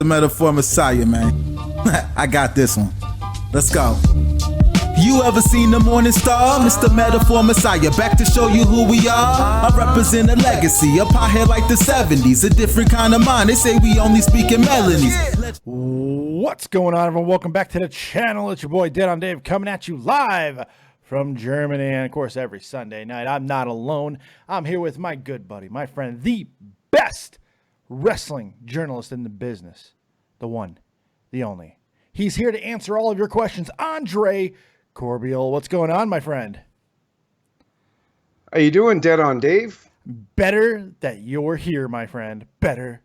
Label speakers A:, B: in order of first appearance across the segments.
A: The Metaphor Messiah, man. I got this one. Let's go. You ever seen the morning star? Mr. Metaphor Messiah, back to show you who we are. I represent a legacy, a pothead like the 70s, a different kind of mind. They say we only speak in melodies.
B: What's going on, everyone? Welcome back to the channel. It's your boy Dead on Dave coming at you live from Germany, and of course every Sunday night. I'm not alone. I'm here with my good buddy, my friend, the best wrestling journalist in the business, the one, the only. He's here to answer all of your questions. Andre Corbeil, what's going on, my friend?
C: How you doing, Dead on Dave?
B: Better that you're here, my friend. Better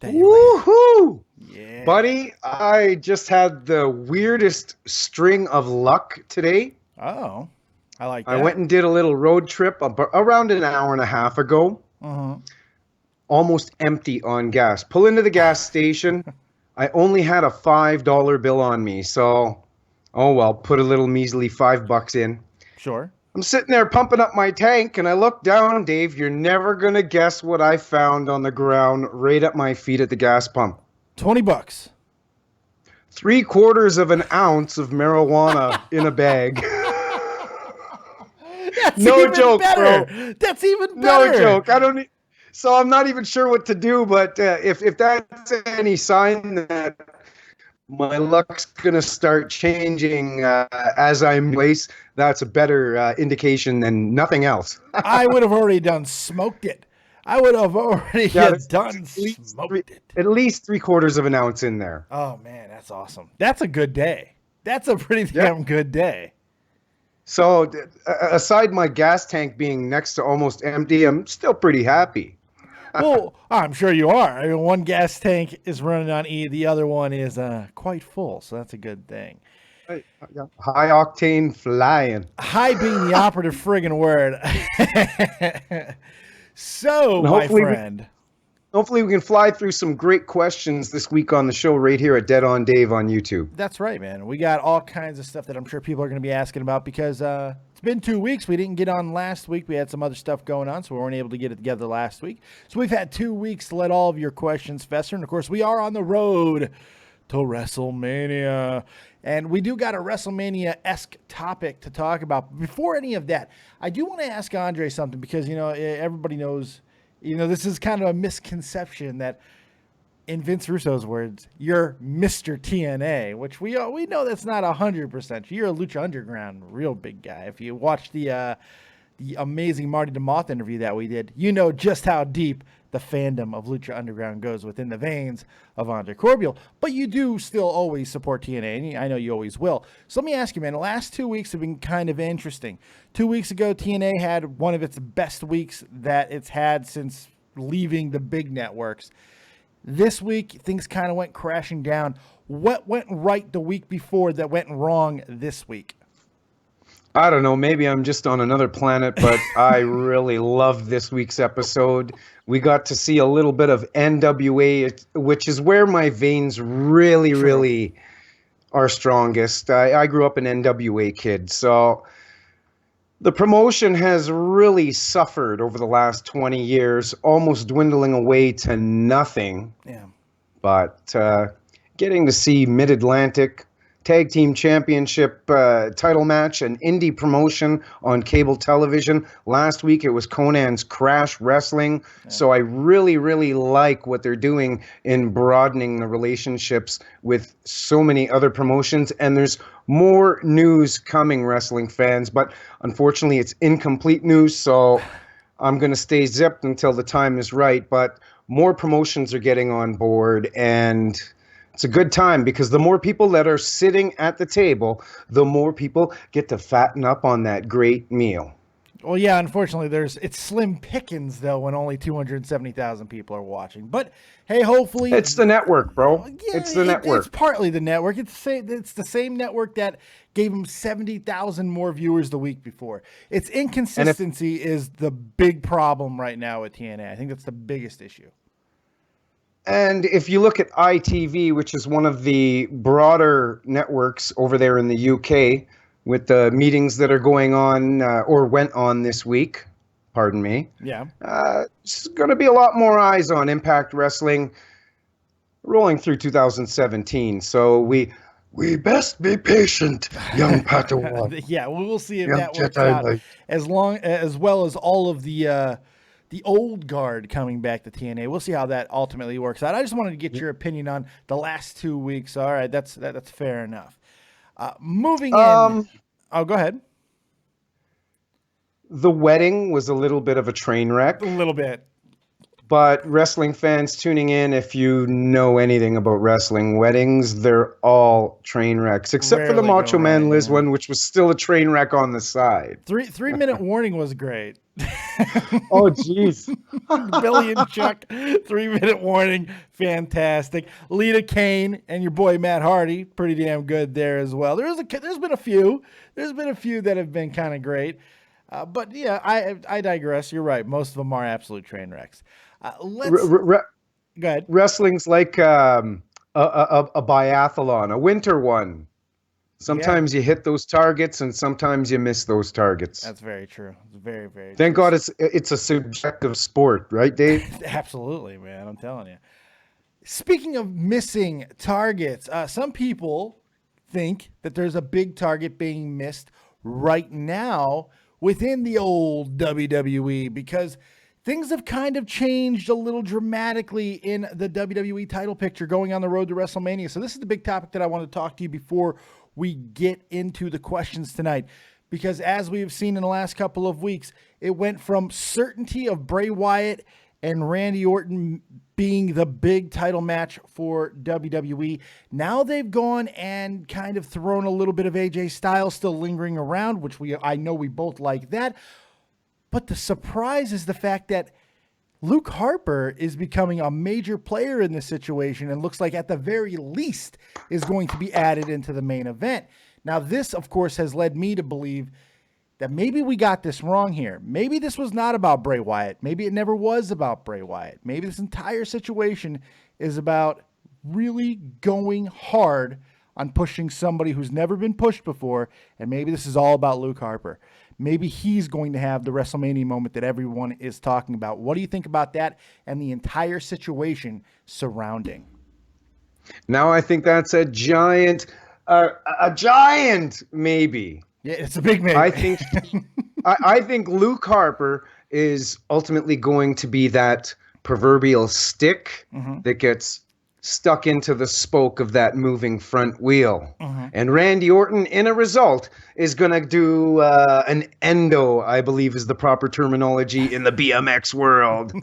B: that you're
C: Woohoo!
B: here. Yeah.
C: Buddy, I just had the weirdest string of luck today.
B: Oh, I like that.
C: I went and did a little road trip around an hour and a half ago. Almost empty on gas. Pull into the gas station. I only had a $5 bill on me, so oh well, put a little measly $5 in.
B: Sure.
C: I'm sitting there pumping up my tank, and I look down, Dave. You're never gonna guess what I found on the ground right at my feet at the gas pump.
B: $20.
C: 3/4 of an ounce of marijuana in a bag.
B: That's
C: No
B: even
C: joke,
B: better.
C: bro.
B: That's even better.
C: No joke. So I'm not even sure what to do, but if that's any sign that my luck's gonna start changing as I'm place, that's a better indication than nothing else.
B: I would have already done smoked it. I would have already done smoked it.
C: At least 3/4 of an ounce in there.
B: Oh man, that's awesome. That's a good day. That's a pretty damn good day.
C: So aside my gas tank being next to almost empty, I'm still pretty happy.
B: Well, I'm sure you are. I mean, one gas tank is running on E, the other one is quite full, so that's a good thing.
C: High octane flying.
B: High being the operative friggin' word. So, my friend.
C: Hopefully we can fly through some great questions this week on the show right here at Dead on Dave on YouTube.
B: That's right, man. We got all kinds of stuff that I'm sure people are going to be asking about because it's been 2 weeks. We didn't get on last week. We had some other stuff going on, so we weren't able to get it together last week. So we've had 2 weeks to let all of your questions fester. And, of course, we are on the road to WrestleMania. And we do got a WrestleMania-esque topic to talk about. But before any of that, I do want to ask Andre something because, you know, everybody knows, you know, this is kind of a misconception that in Vince Russo's words, you're Mr. TNA, which we know that's not 100%. You're a Lucha Underground real big guy. If you watch the amazing Marty DeMoth interview that we did, you know just how deep the fandom of Lucha Underground goes within the veins of Andre Corbeil. But you do still always support TNA, and I know you always will. So let me ask you, man, the last 2 weeks have been kind of interesting. 2 weeks ago, TNA had one of its best weeks that it's had since leaving the big networks. This week, things kind of went crashing down. What went right the week before that went wrong this week?
C: I don't know. Maybe I'm just on another planet, but I really loved this week's episode. We got to see a little bit of NWA, which is where my veins really are strongest. I grew up an NWA kid, so the promotion has really suffered over the last 20 years, almost dwindling away to nothing.
B: Yeah.
C: But getting to see Mid-Atlantic Tag Team Championship title match, an indie promotion on cable television. Last week it was Conan's Crash Wrestling. Yeah. So I really like what they're doing in broadening the relationships with so many other promotions. And there's more news coming, wrestling fans. But unfortunately, it's incomplete news. So I'm going to stay zipped until the time is right. But more promotions are getting on board, and it's a good time because the more people that are sitting at the table, the more people get to fatten up on that great meal.
B: Well, yeah, unfortunately, it's slim pickings, though, when only 270,000 people are watching. But, hey, hopefully...
C: It's the network, bro.
B: Yeah,
C: it's the network.
B: It's partly the network. It's the same network that gave them 70,000 more viewers the week before. Its inconsistency is the big problem right now with TNA. I think that's the biggest issue.
C: And if you look at ITV, which is one of the broader networks over there in the UK, with the meetings that are going on or went on this week, pardon me.
B: Yeah.
C: There's going to be a lot more eyes on Impact Wrestling. rolling through 2017. So we best be patient, young Padawan.
B: Yeah, we'll see if
C: Young
B: that works
C: Jedi
B: out.
C: Knight.
B: As well as all of the old guard coming back to TNA. We'll see how that ultimately works out. I just wanted to get your opinion on the last 2 weeks. All right, that's fair enough. Moving in. Oh, go ahead.
C: The wedding was a little bit of a train wreck.
B: A little bit.
C: But wrestling fans tuning in, if you know anything about wrestling weddings, they're all train wrecks, except for the
B: Rarely
C: Macho
B: go
C: Man
B: right,
C: Liz
B: yeah.
C: one, which was still a train wreck on the side.
B: 3-minute warning was great.
C: Oh, jeez.
B: Billy and Chuck, 3-minute warning, fantastic. Lita Kane and your boy Matt Hardy, pretty damn good there as well. There's been a few that have been kind of great, but yeah, I digress. You're right, most of them are absolute train wrecks. Go ahead.
C: Wrestling's like a biathlon, a winter one. Sometimes you hit those targets, and sometimes you miss those targets.
B: That's very true. It's very, very.
C: Thank
B: true.
C: God it's a subjective sport, right, Dave?
B: Absolutely, man. I'm telling you. Speaking of missing targets, some people think that there's a big target being missed right now within the old WWE because things have kind of changed a little dramatically in the WWE title picture going on the road to WrestleMania. So this is the big topic that I want to talk to you before we get into the questions tonight. Because as we've seen in the last couple of weeks, it went from certainty of Bray Wyatt and Randy Orton being the big title match for WWE. Now they've gone and kind of thrown a little bit of AJ Styles still lingering around, which I know we both like that. But the surprise is the fact that Luke Harper is becoming a major player in this situation and looks like at the very least is going to be added into the main event. Now, this, of course, has led me to believe that maybe we got this wrong here. Maybe this was not about Bray Wyatt. Maybe it never was about Bray Wyatt. Maybe this entire situation is about really going hard on pushing somebody who's never been pushed before, and maybe this is all about Luke Harper. Maybe he's going to have the WrestleMania moment that everyone is talking about. What do you think about that and the entire situation surrounding?
C: Now I think that's a giant maybe.
B: Yeah, it's a big maybe.
C: I think Luke Harper is ultimately going to be that proverbial stick that gets stuck into the spoke of that moving front wheel. And Randy Orton, in a result, is going to do an endo, I believe is the proper terminology in the BMX world.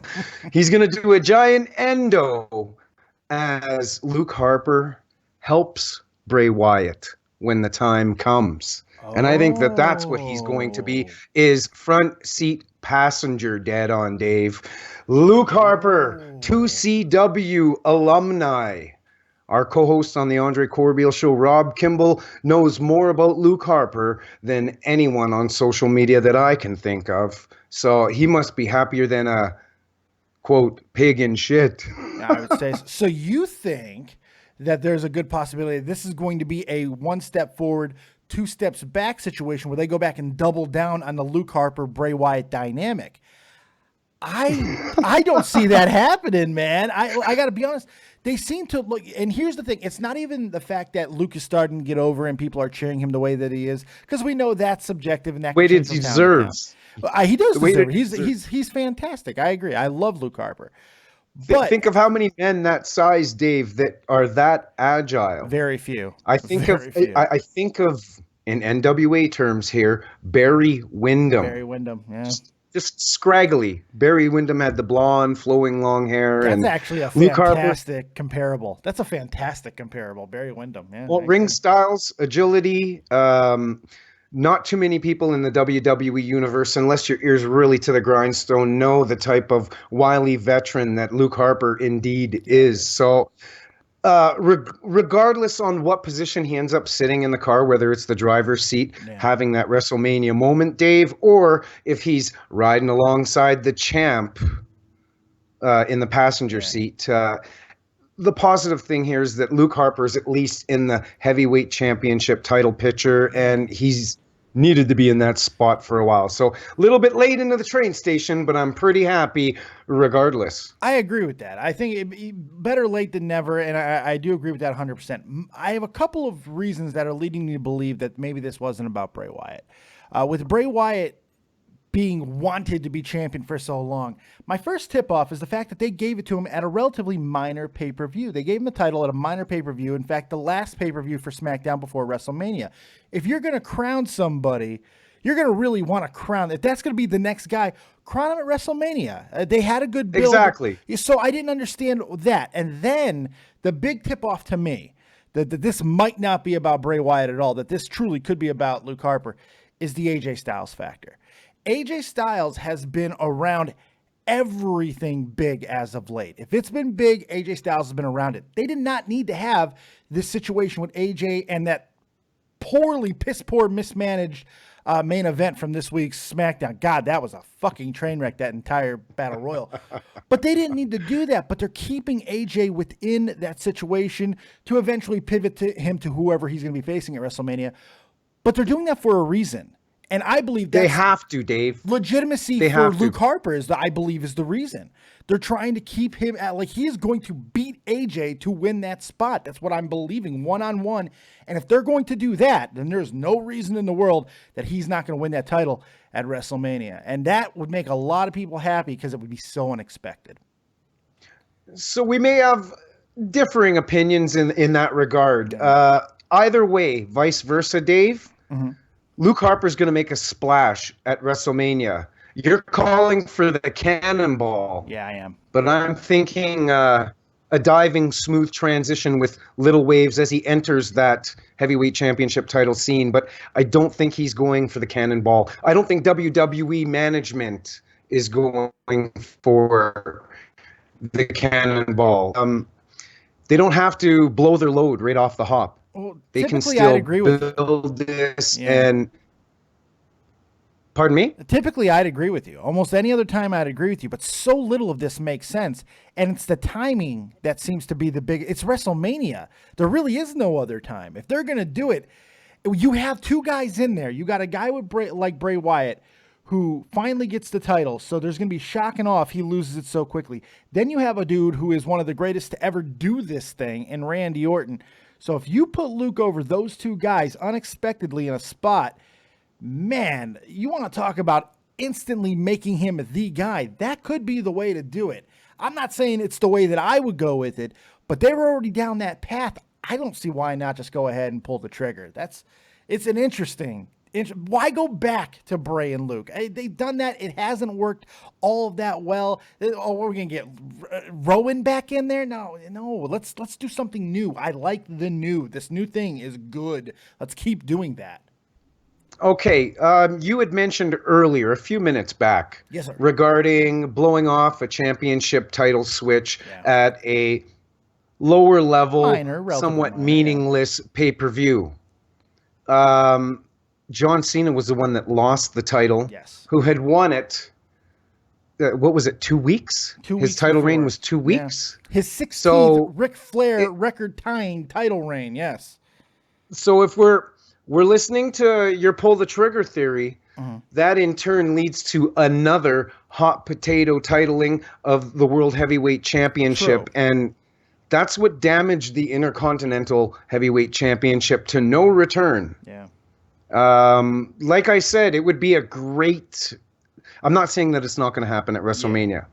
C: He's going to do a giant endo as Luke Harper helps Bray Wyatt when the time comes. And I think that that's what he's going to be, is front seat passenger, dead on Dave. Luke Harper, 2CW alumni. Our co-host on the Andre Corbeil Show, Rob Kimball, knows more about Luke Harper than anyone on social media that I can think of. So he must be happier than a, quote, pig in shit.
B: I would say so. So you think that there's a good possibility this is going to be a one step forward, two steps back situation where they go back and double down on the Luke Harper, Bray Wyatt dynamic? I don't see that happening, man. I got to be honest. They seem to look, and here's the thing. It's not even the fact that Luke is starting to get over and people are cheering him the way that he is, because we know that's subjective and that
C: Wait, he deserves.
B: He does deserve it. He's fantastic. I agree. I love Luke Harper. But
C: think of how many men that size, Dave, that are that agile.
B: Very few.
C: I think of in NWA terms here, Barry Windham.
B: Barry Windham, yeah.
C: Just scraggly. Barry Windham had the blonde, flowing long hair.
B: That's actually a fantastic comparable. That's a fantastic comparable. Barry Windham, yeah.
C: Well, ring styles, agility, not too many people in the WWE universe, unless your ear's really to the grindstone, know the type of wily veteran that Luke Harper indeed is. So regardless on what position he ends up sitting in the car, whether it's the driver's seat, having that WrestleMania moment, Dave, or if he's riding alongside the champ in the passenger seat, the positive thing here is that Luke Harper is at least in the heavyweight championship title picture, and he's needed to be in that spot for a while. So a little bit late into the train station, but I'm pretty happy regardless.
B: I agree with that. I think better late than never, and I do agree with that 100%. I have a couple of reasons that are leading me to believe that maybe this wasn't about Bray Wyatt. With Bray Wyatt being wanted to be champion for so long, my first tip-off is the fact that they gave it to him at a relatively minor pay-per-view. They gave him the title at a minor pay-per-view. In fact, the last pay-per-view for SmackDown before WrestleMania. If you're going to crown somebody, you're going to really want to crown. If that's going to be the next guy, crown him at WrestleMania. They had a good build.
C: Exactly.
B: So I didn't understand that. And then the big tip-off to me, that this might not be about Bray Wyatt at all, that this truly could be about Luke Harper, is the AJ Styles factor. AJ Styles has been around everything big as of late. If it's been big, AJ Styles has been around it. They did not need to have this situation with AJ and that piss poor mismanaged main event from this week's SmackDown. God, that was a fucking train wreck, that entire Battle Royal. But they didn't need to do that. But they're keeping AJ within that situation to eventually pivot to him to whoever he's going to be facing at WrestleMania. But they're doing that for a reason. And I believe that's
C: they have to, Dave.
B: Legitimacy for Luke Harper I believe is the reason. They're trying to keep him at, like, he is going to beat AJ to win that spot. That's what I'm believing, one-on-one. And if they're going to do that, then there's no reason in the world that he's not going to win that title at WrestleMania. And that would make a lot of people happy because it would be so unexpected.
C: So we may have differing opinions in that regard. Either way, vice versa, Dave. Mm-hmm. Luke Harper's going to make a splash at WrestleMania. You're calling for the cannonball.
B: Yeah, I am.
C: But I'm thinking a diving, smooth transition with little waves as he enters that heavyweight championship title scene. But I don't think he's going for the cannonball. I don't think WWE management is going for the cannonball. They don't have to blow their load right off the hop.
B: Well,
C: they can still build this and... Pardon me?
B: Typically, I'd agree with you. Almost any other time, I'd agree with you. But so little of this makes sense. And it's the timing that seems to be the big... It's WrestleMania. There really is no other time. If they're going to do it, you have two guys in there. You got a guy with like Bray Wyatt who finally gets the title. So there's going to be shock and awe if he loses it so quickly. Then you have a dude who is one of the greatest to ever do this thing in Randy Orton. So if you put Luke over those two guys unexpectedly in a spot... Man, you want to talk about instantly making him the guy. That could be the way to do it. I'm not saying it's the way that I would go with it, but they were already down that path. I don't see why not just go ahead and pull the trigger. It's an interesting. Why go back to Bray and Luke? They've done that. It hasn't worked all of that well. Oh, we're going to get Rowan back in there? No. Let's do something new. I like the new. This new thing is good. Let's keep doing that.
C: Okay, you had mentioned earlier, a few minutes back,
B: yes, sir,
C: regarding blowing off a championship title switch at a lower level, somewhat meaningless pay-per-view. John Cena was the one that lost the title, who had won it, what was it, 2 weeks? His title reign was 2 weeks?
B: Yeah. His 16th Ric Flair record-tying title reign, yes.
C: So if we're listening to your pull the trigger theory, that in turn leads to another hot potato titling of the World Heavyweight Championship. True. And that's what damaged the Intercontinental Heavyweight Championship to no return.
B: Yeah.
C: Like I said, it would be a great... I'm not saying that it's not going to happen at WrestleMania. Yeah.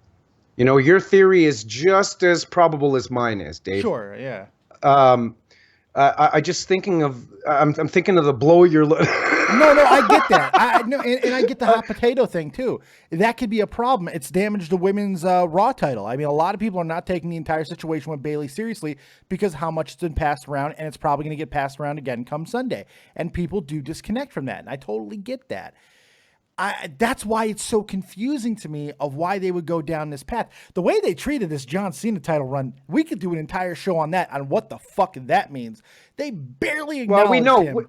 C: You know, your theory is just as probable as mine is, Dave.
B: Sure, yeah.
C: I just thinking of I'm thinking of the blow your load.
B: No, I get that. And I get the hot potato thing too. That could be a problem. It's damaged the women's Raw title. I mean, a lot of people are not taking the entire situation with Bayley seriously because how much it's been passed around, and it's probably going to get passed around again come Sunday. And people do disconnect from that, and I totally get that. That's why it's so confusing to me of why they would go down this path. The way they treated this John Cena title run, we could do an entire show on that, on what the fuck that means. They barely acknowledged him.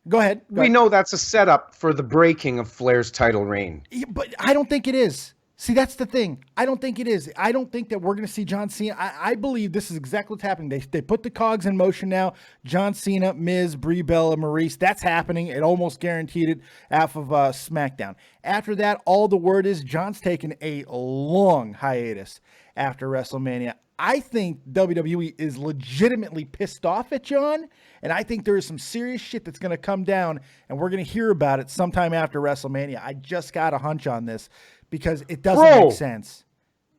B: Go ahead.
C: We know that's a setup for the breaking of Flair's title reign.
B: Yeah, but I don't think it is. See, that's the thing. I don't think it is. I don't think that we're going to see John Cena. I believe this is exactly what's happening. They put the cogs in motion now. John Cena, Miz, Brie Bella, Maurice. That's happening. It almost guaranteed it off of SmackDown. After that, all the word is John's taking a long hiatus after WrestleMania. I think WWE is legitimately pissed off at John, and I think there is some serious shit that's going to come down, and we're going to hear about it sometime after WrestleMania. I just got a hunch on this because it doesn't make sense.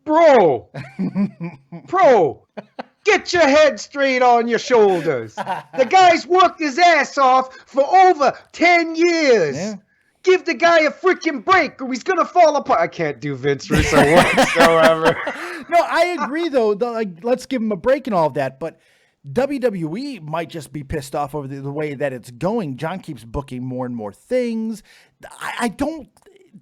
C: Bro, get your head straight on your shoulders. The guy's worked his ass off for over 10 years.
B: Yeah.
C: Give the guy a freaking break or he's going to fall apart. I can't do Vince Russo whatsoever.
B: No, I agree, though. Like, let's give him a break and all of that. But WWE might just be pissed off over the way that it's going. John keeps booking more and more things.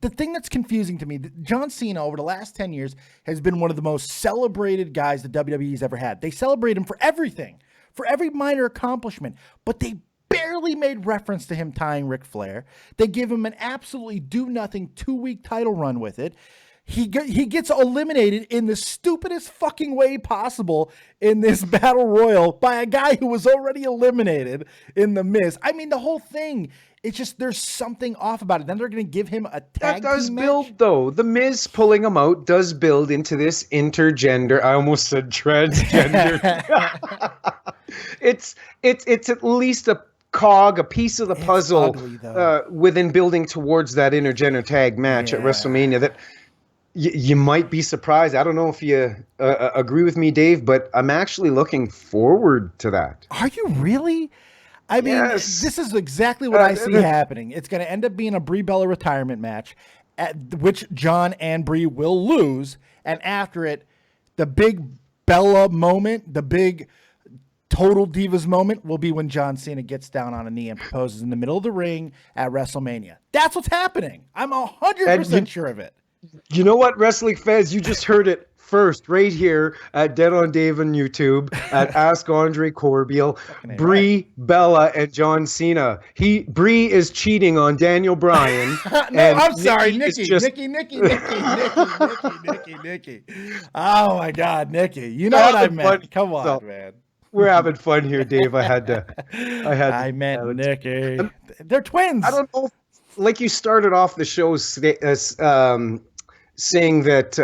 B: The thing that's confusing to me, John Cena over the last 10 years has been one of the most celebrated guys the WWE's ever had. They celebrate him for everything, for every minor accomplishment, but they barely made reference to him tying Ric Flair. They give him an absolutely do-nothing 2-week title run with it. He gets eliminated in the stupidest fucking way possible in this battle royal by a guy who was already eliminated in The Miz. I mean, the whole thing, it's just there's something off about it. Then they're going to give him a tag
C: That does
B: team
C: build,
B: match.
C: though. The Miz pulling him out does build into this intergender. I almost said transgender. It's at least a cog, a piece of the puzzle within building towards that intergender tag match at WrestleMania that you might be surprised. I don't know if you agree with me, Dave, but I'm actually looking forward to that.
B: Are you really? I mean, This is exactly what I see happening. It's going to end up being a Brie Bella retirement match, at which John and Brie will lose. And after it, the big Bella moment, the big Total Divas moment will be when John Cena gets down on a knee and proposes in the middle of the ring at WrestleMania. That's what's happening. I'm 100% sure of it.
C: You know what, wrestling fans? You just heard it first right here at Dead on Dave on YouTube at Ask Andre Corbeil. Brie Bella and John Cena. Brie is cheating on Daniel Bryan.
B: I'm sorry, Nikki. Nikki. Oh my God, Nikki. You know what I meant. Come on, man.
C: We're having fun here, Dave. I
B: meant Nikki. They're twins.
C: I don't know. Like you started off the show saying that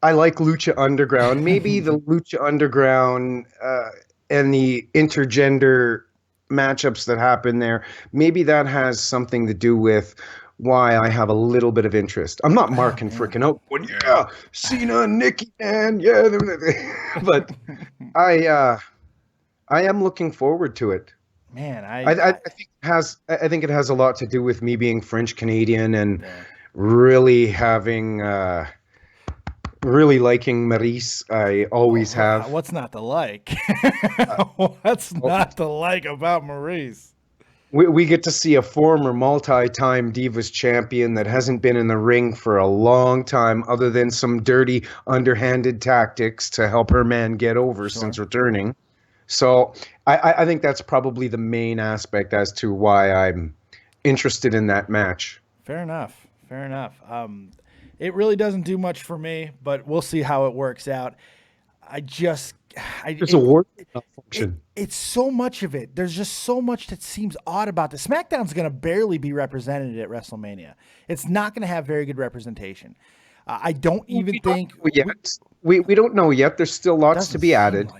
C: I like Lucha Underground. Maybe the Lucha Underground and the intergender matchups that happen there, maybe that has something to do with why I have a little bit of interest. I'm not marking freaking out. Yeah, Cena and Nikki, man. Yeah. But I am looking forward to it.
B: Man,
C: I think it has a lot to do with me being French Canadian and really having really liking Maurice. I always have.
B: What's not to like? What's not to like about Maurice?
C: We get to see a former multi-time Divas champion that hasn't been in the ring for a long time, other than some dirty, underhanded tactics to help her man get over since returning. So I think that's probably the main aspect as to why I'm interested in that match.
B: Fair enough. It really doesn't do much for me, but we'll see how it works out.
C: It's a word function.
B: It's so much of it. There's just so much that seems odd about this. SmackDown's going to barely be represented at WrestleMania. It's not going to have very good representation. I don't even think
C: we don't know yet. There's still lots to be added.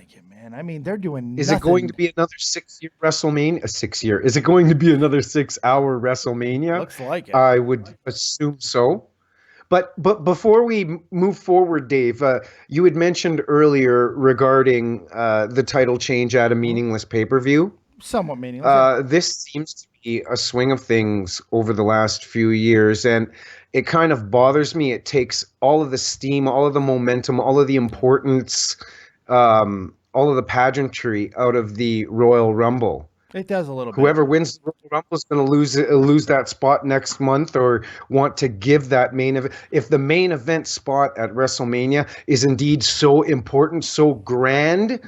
B: I mean, they're doing.
C: Is it going to be another 6-year WrestleMania? 6 year? Is it going to be another 6-hour WrestleMania?
B: Looks like it.
C: I would assume so. But before we move forward, Dave, you had mentioned earlier regarding the title change at a meaningless pay-per-view.
B: Somewhat meaningless.
C: This seems to be a swing of things over the last few years, and it kind of bothers me. It takes all of the steam, all of the momentum, all of the importance, all of the pageantry out of the Royal Rumble.
B: It does a little bit.
C: Whoever wins the Royal Rumble is going to lose that spot next month, or want to give that main event. If the main event spot at WrestleMania is indeed so important, so grand,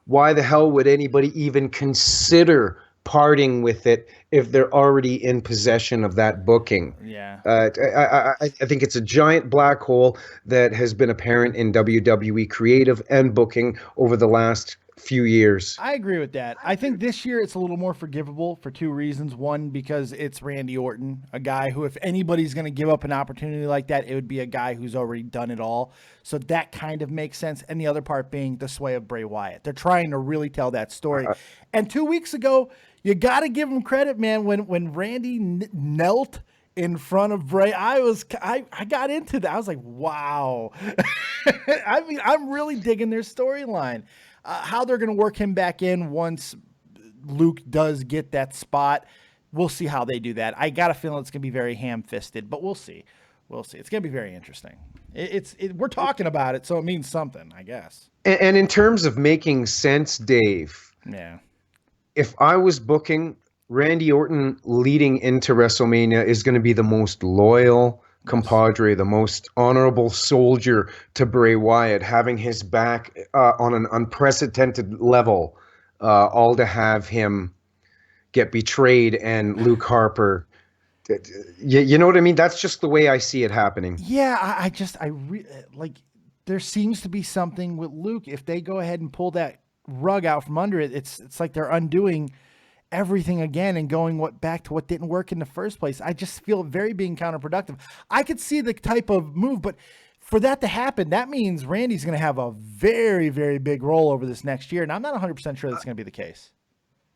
C: why the hell would anybody even consider parting with it if they're already in possession of that booking.
B: Yeah.
C: I think it's a giant black hole that has been apparent in WWE creative and booking over the last few years.
B: I agree with that. I think this year it's a little more forgivable for two reasons. One, because it's Randy Orton, a guy who, if anybody's going to give up an opportunity like that, it would be a guy who's already done it all. So that kind of makes sense. And the other part being the sway of Bray Wyatt. They're trying to really tell that story. And 2 weeks ago, you got to give him credit, man. When Randy knelt in front of Bray, I got into that. I was like, wow. I mean, I'm really digging their storyline. How they're going to work him back in once Luke does get that spot, we'll see how they do that. I got a feeling it's going to be very ham-fisted, but we'll see. We'll see. It's going to be very interesting. We're talking about it, so it means something, I guess.
C: And in terms of making sense, Dave,
B: yeah,
C: if I was booking, Randy Orton leading into WrestleMania is going to be the most loyal compadre, the most honorable soldier to Bray Wyatt, having his back on an unprecedented level, all to have him get betrayed and Luke Harper. You know what I mean? That's just the way I see it happening.
B: Yeah, like there seems to be something with Luke. If they go ahead and pull that rug out from under it, it's like they're undoing everything again and going back to what didn't work in the first place. I just feel very being counterproductive. I could see the type of move, but for that to happen, that means Randy's going to have a very, very big role over this next year. And I'm not 100% sure that's going to be the case.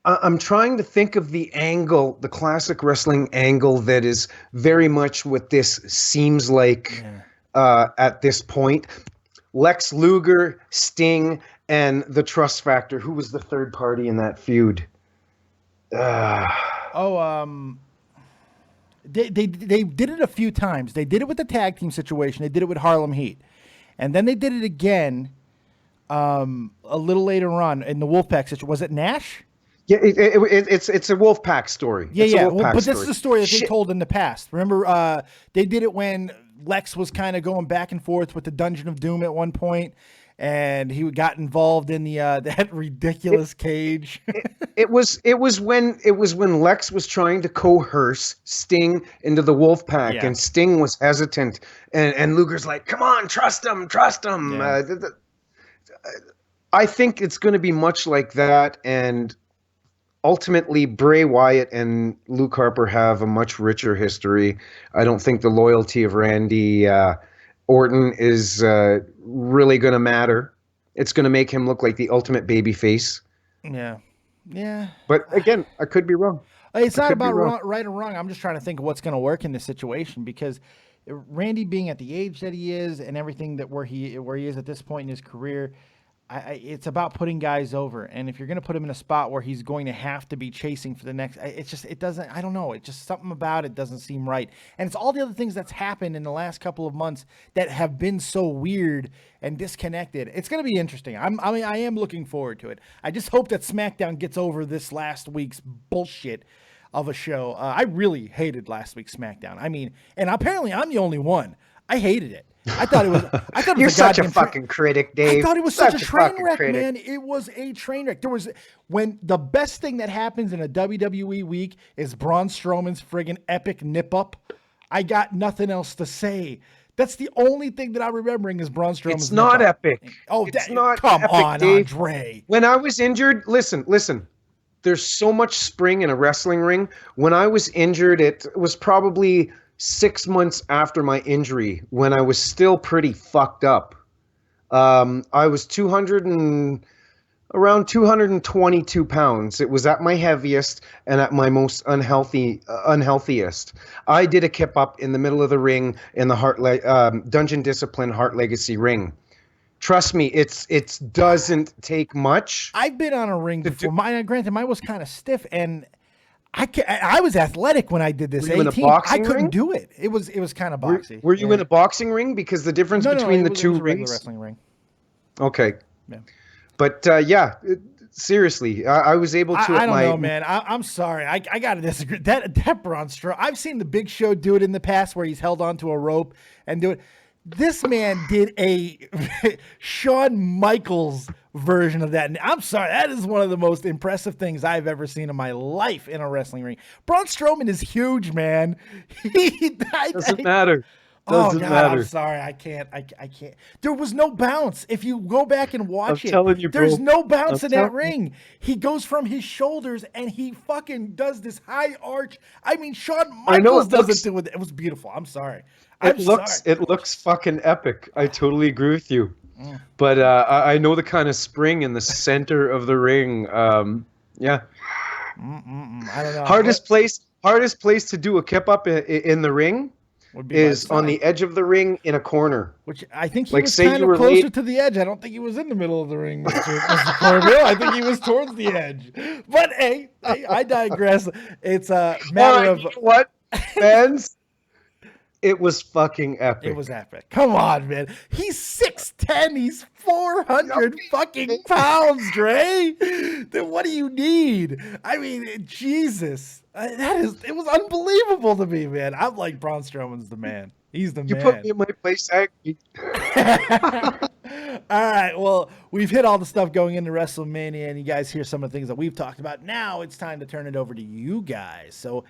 C: I'm trying to think of the angle, the classic wrestling angle that is very much what this seems like at this point. Lex Luger, Sting, and the Trust Factor. Who was the third party in that feud?
B: They did it a few times. They did it with the tag team situation. They did it with Harlem Heat, and then they did it again a little later on in the Wolfpack situation. Was it Nash?
C: Yeah, it's a Wolfpack story.
B: Yeah. But this is a story that they told in the past. Remember, they did it when Lex was kind of going back and forth with the Dungeon of Doom at one point. And he got involved in the that ridiculous cage.
C: It was when Lex was trying to coerce Sting into the Wolfpack, and Sting was hesitant, and Luger's like, "Come on, trust him." Yeah. I think it's going to be much like that, and ultimately, Bray Wyatt and Luke Harper have a much richer history. I don't think the loyalty of Randy Orton is really going to matter. It's going to make him look like the ultimate babyface.
B: Yeah.
C: But again, I could be wrong.
B: It's not about right or wrong. I'm just trying to think of what's going to work in this situation, because Randy being at the age that he is and everything that where he is at this point in his career, it's about putting guys over. And if you're going to put him in a spot where he's going to have to be chasing for the next, it doesn't, I don't know. It's just something about it doesn't seem right. And it's all the other things that's happened in the last couple of months that have been so weird and disconnected. It's going to be interesting. I am looking forward to it. I just hope that SmackDown gets over this last week's bullshit of a show. I really hated last week's SmackDown. I mean, and apparently I'm the only one. I hated it. I thought it was.
C: You're such a fucking critic, Dave.
B: I thought it was such a train wreck, man. It was a train wreck. When the best thing that happens in a WWE week is Braun Strowman's friggin' epic nip up. I got nothing else to say. That's the only thing that I'm remembering is Braun Strowman's.
C: It's not epic.
B: Oh,
C: it's not.
B: Come
C: epic,
B: on,
C: Dave.
B: Andre.
C: When I was injured, listen. There's so much spring in a wrestling ring. When I was injured, it was probably 6 months after my injury, when I was still pretty fucked up. I was around 222 pounds. It was at my heaviest and at my most unhealthiest. I did a kip up in the middle of the ring in the Dungeon Discipline Heart Legacy ring. Trust me, it doesn't take much.
B: I've been on a ring before. Granted, mine was kind of stiff, and I was athletic when I did this.
C: Were you in a boxing
B: I couldn't
C: ring?
B: do it. It was kind of boxy.
C: Were you in a boxing ring? Because the difference between the two
B: rings.
C: rings.
B: Wrestling ring.
C: Okay.
B: Yeah.
C: But seriously, I was able to.
B: I don't know, man. I'm sorry. I got to disagree. That Braun Strowman. I've seen the Big Show do it in the past, where he's held onto a rope and do it. This man did a Shawn Michaels version of that. And I'm sorry, that is one of the most impressive things I've ever seen in my life in a wrestling ring. Braun Strowman is huge, man.
C: Doesn't matter.
B: Doesn't matter. I'm sorry. I can't. There was no bounce. If you go back and watch there's no bounce in that ring. He goes from his shoulders and he fucking does this high arch. I mean, Shawn Michaels doesn't do it. It was beautiful. I'm sorry. It
C: looks fucking epic. I totally agree with you. But I know the kind of spring in the center of the ring. Yeah.
B: I don't know.
C: Hardest place to do a kip up in the ring is on the edge of the ring in a corner.
B: Which I think he was kind of closer to the edge. I don't think he was in the middle of the ring, Mr. Corbeil. I think he was towards the edge. But hey, I digress. It's a matter of...
C: You know what, fans? It was fucking epic.
B: It was epic. Come on, man. He's 6'10". He's 400 fucking pounds, Dre. Then what do you need? I mean, Jesus. It was unbelievable to me, man. I'm like, Braun Strowman's the man. He's the man.
C: You put me in my place, Aggie.
B: All right, well, we've hit all the stuff going into WrestleMania, and you guys hear some of the things that we've talked about. Now it's time to turn it over to you guys. So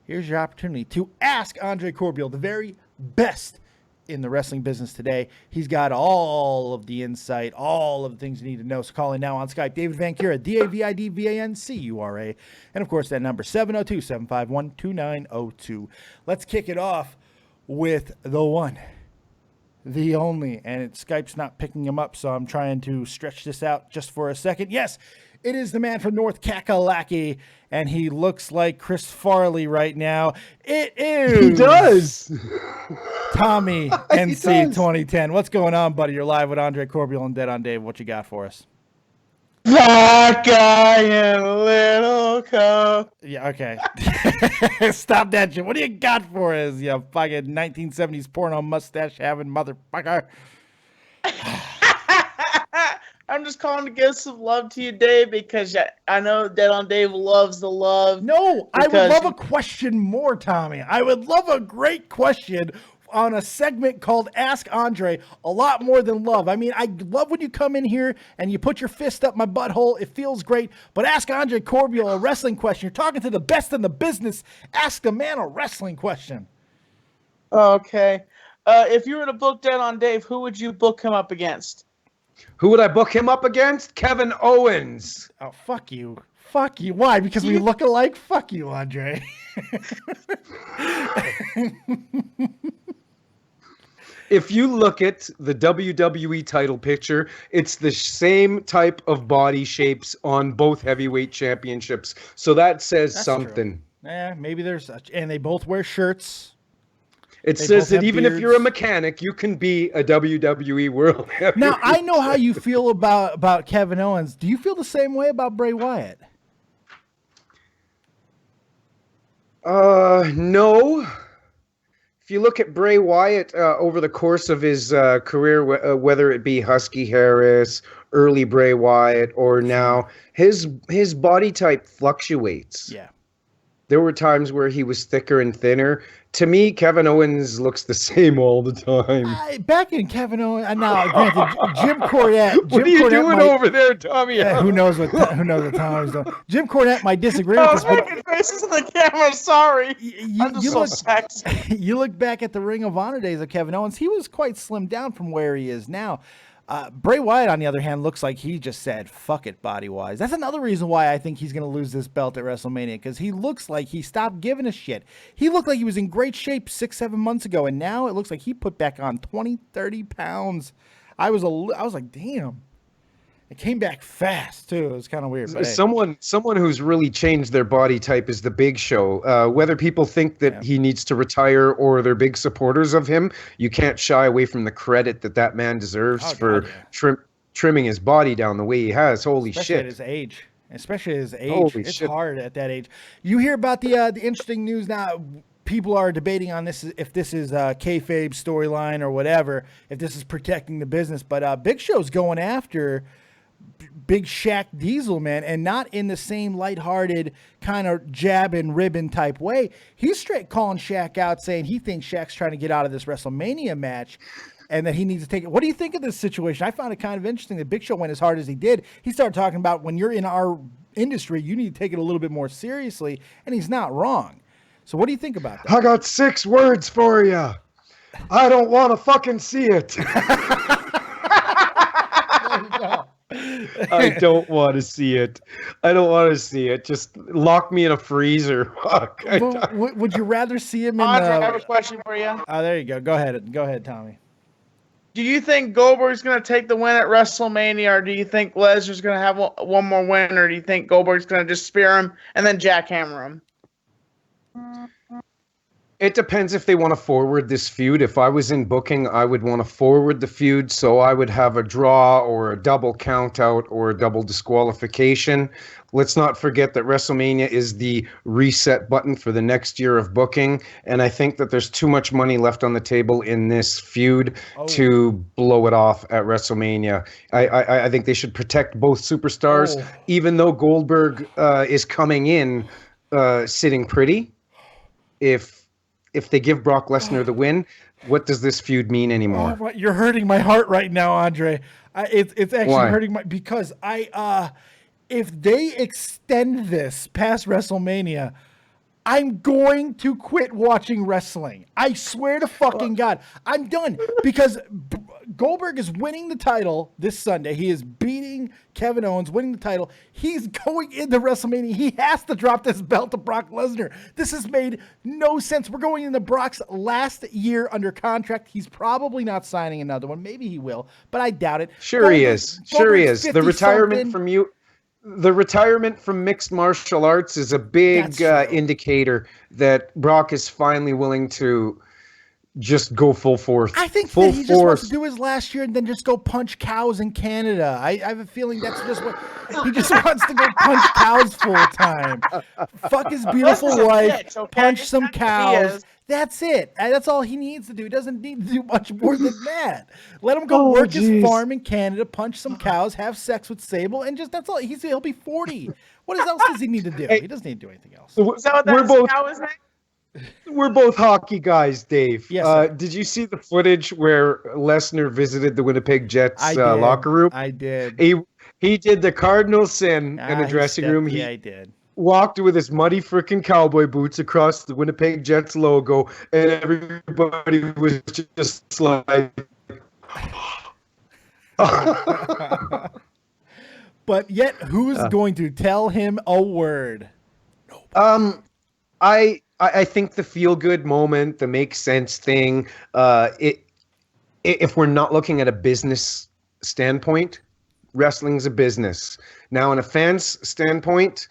B: here's your opportunity to ask Andre Corbeil, the very best in the wrestling business today. He's got all of the insight, all of the things you need to know. So call in now on Skype, David Vancura, DavidVancura. And, of course, that number, 702-751-2902. Let's kick it off with the one, the only, and Skype's not picking him up, so I'm trying to stretch this out just for a second. Yes, it is the man from North Kakalaki, and he looks like Chris Farley right now. It is.
C: He does.
B: Tommy NC 2010. What's going on, buddy? You're live with Andre Corbeil and Dead on Dave. What you got for us?
D: That guy in Little Co.
B: Yeah, okay. Stop that shit. What do you got for us, you fucking 1970s porno mustache having motherfucker?
D: I'm just calling to give some love to you, Dave, because I know Dead on Dave loves the love.
B: No, I would love a question more, Tommy. I would love a great question on a segment called Ask Andre a lot more than love. I mean, I love when you come in here and you put your fist up my butthole. It feels great. But ask Andre Corbeil a wrestling question. You're talking to the best in the business. Ask a man a wrestling question.
D: Okay. If you were to book Dead on Dave, who would you book him up against?
C: Who would I book him up against? Kevin Owens.
B: Oh, fuck you. Fuck you. Why? Because we look alike? Fuck you, Andre.
C: If you look at the WWE title picture, it's the same type of body shapes on both heavyweight championships. So that says something.
B: True. Yeah, maybe there's such. And they both wear shirts.
C: It says that even if you're a mechanic, you can be a WWE World Heavyweight.
B: Now, I know how you feel about Kevin Owens. Do you feel the same way about Bray Wyatt?
C: No. If you look at Bray Wyatt over the course of his career, whether it be Husky Harris, early Bray Wyatt, or now, his body type fluctuates.
B: Yeah.
C: There were times where he was thicker and thinner. To me, Kevin Owens looks the same all the time.
B: Back in Kevin Owens, now granted, Jim Cornette.
C: What are you doing over there, Tommy?
B: Who knows what Tommy's doing? Jim Cornette might disagree with this.
D: I was making faces in the camera. Sorry, I'm just so sexy.
B: You look back at the Ring of Honor days of Kevin Owens. He was quite slimmed down from where he is now. Bray Wyatt, on the other hand, looks like he just said, fuck it, body-wise. That's another reason why I think he's going to lose this belt at WrestleMania, because he looks like he stopped giving a shit. He looked like he was in great shape 6-7 months ago, and now it looks like he put back on 20-30 pounds. I was like, damn. It came back fast, too. It was kind of weird. But
C: someone who's really changed their body type is the Big Show. Whether people think that he needs to retire or they're big supporters of him, you can't shy away from the credit that man deserves for trimming his body down the way he has. Holy shit.
B: Especially at his age. It's hard at that age. You hear about the interesting news now. People are debating on this, if this is a kayfabe storyline or whatever, if this is protecting the business. But Big Show's going after Big Shaq Diesel, man, and not in the same lighthearted kind of jab and ribbon type way. He's straight calling Shaq out, saying he thinks Shaq's trying to get out of this WrestleMania match. and that he needs to take it. What do you think of this situation? I found it kind of interesting that Big Show went as hard as he did. He started talking about when you're in our industry, you need to take it a little bit more seriously, and he's not wrong. So what do you think about that?
C: I got 6 words for you. I don't want to fucking see it. I don't want to see it. I don't want to see it. Just lock me in a freezer. Fuck.
B: Would you rather see him in
D: Andre, I have a question for you.
B: Oh, there you go. Go ahead, Tommy.
D: Do you think Goldberg's going to take the win at WrestleMania, or do you think Lesnar's going to have one more win, or do you think Goldberg's going to just spear him and then jackhammer him?
C: It depends if they want to forward this feud. If I was in booking, I would want to forward the feud, so I would have a draw or a double count out or a double disqualification. Let's not forget that WrestleMania is the reset button for the next year of booking, and I think that there's too much money left on the table in this feud to blow it off at WrestleMania. I think they should protect both superstars, even though Goldberg is coming in sitting pretty. If they give Brock Lesnar the win, what does this feud mean anymore?
B: Oh, you're hurting my heart right now, Andre. It's actually
C: Why?
B: hurting because if they extend this past WrestleMania, I'm going to quit watching wrestling. I swear to fucking God. I'm done because Goldberg is winning the title this Sunday. He is beating Kevin Owens, winning the title. He's going into WrestleMania. He has to drop this belt to Brock Lesnar. This has made no sense. We're going into Brock's last year under contract. He's probably not signing another one. Maybe he will, but I doubt it.
C: Sure he is. The retirement from you. The retirement from mixed martial arts is a big indicator that Brock is finally willing to just go full force.
B: I think that he just wants to do his last year and then just go punch cows in Canada. I have a feeling that's just what he just wants to go punch cows full time. Fuck his beautiful wife, punch some cows. That's it. That's all he needs to do. He doesn't need to do much more than that. Let him go work his farm in Canada, punch some cows, have sex with Sable, and just that's all. He'll be 40. What else does he need to do? He doesn't need to do anything else.
D: Is that what that cow is name?
C: We're both hockey guys, Dave.
B: Yes,
C: did you see the footage where Lesnar visited the Winnipeg Jets locker room?
B: I did.
C: He did the cardinal sin in the dressing room.
B: Yeah, I did.
C: Walked with his muddy freaking cowboy boots across the Winnipeg Jets logo, and everybody was just like...
B: But yet, who's going to tell him a word?
C: I think the feel-good moment, the make sense thing, if we're not looking at a business standpoint, wrestling's a business. Now, in a fan's standpoint,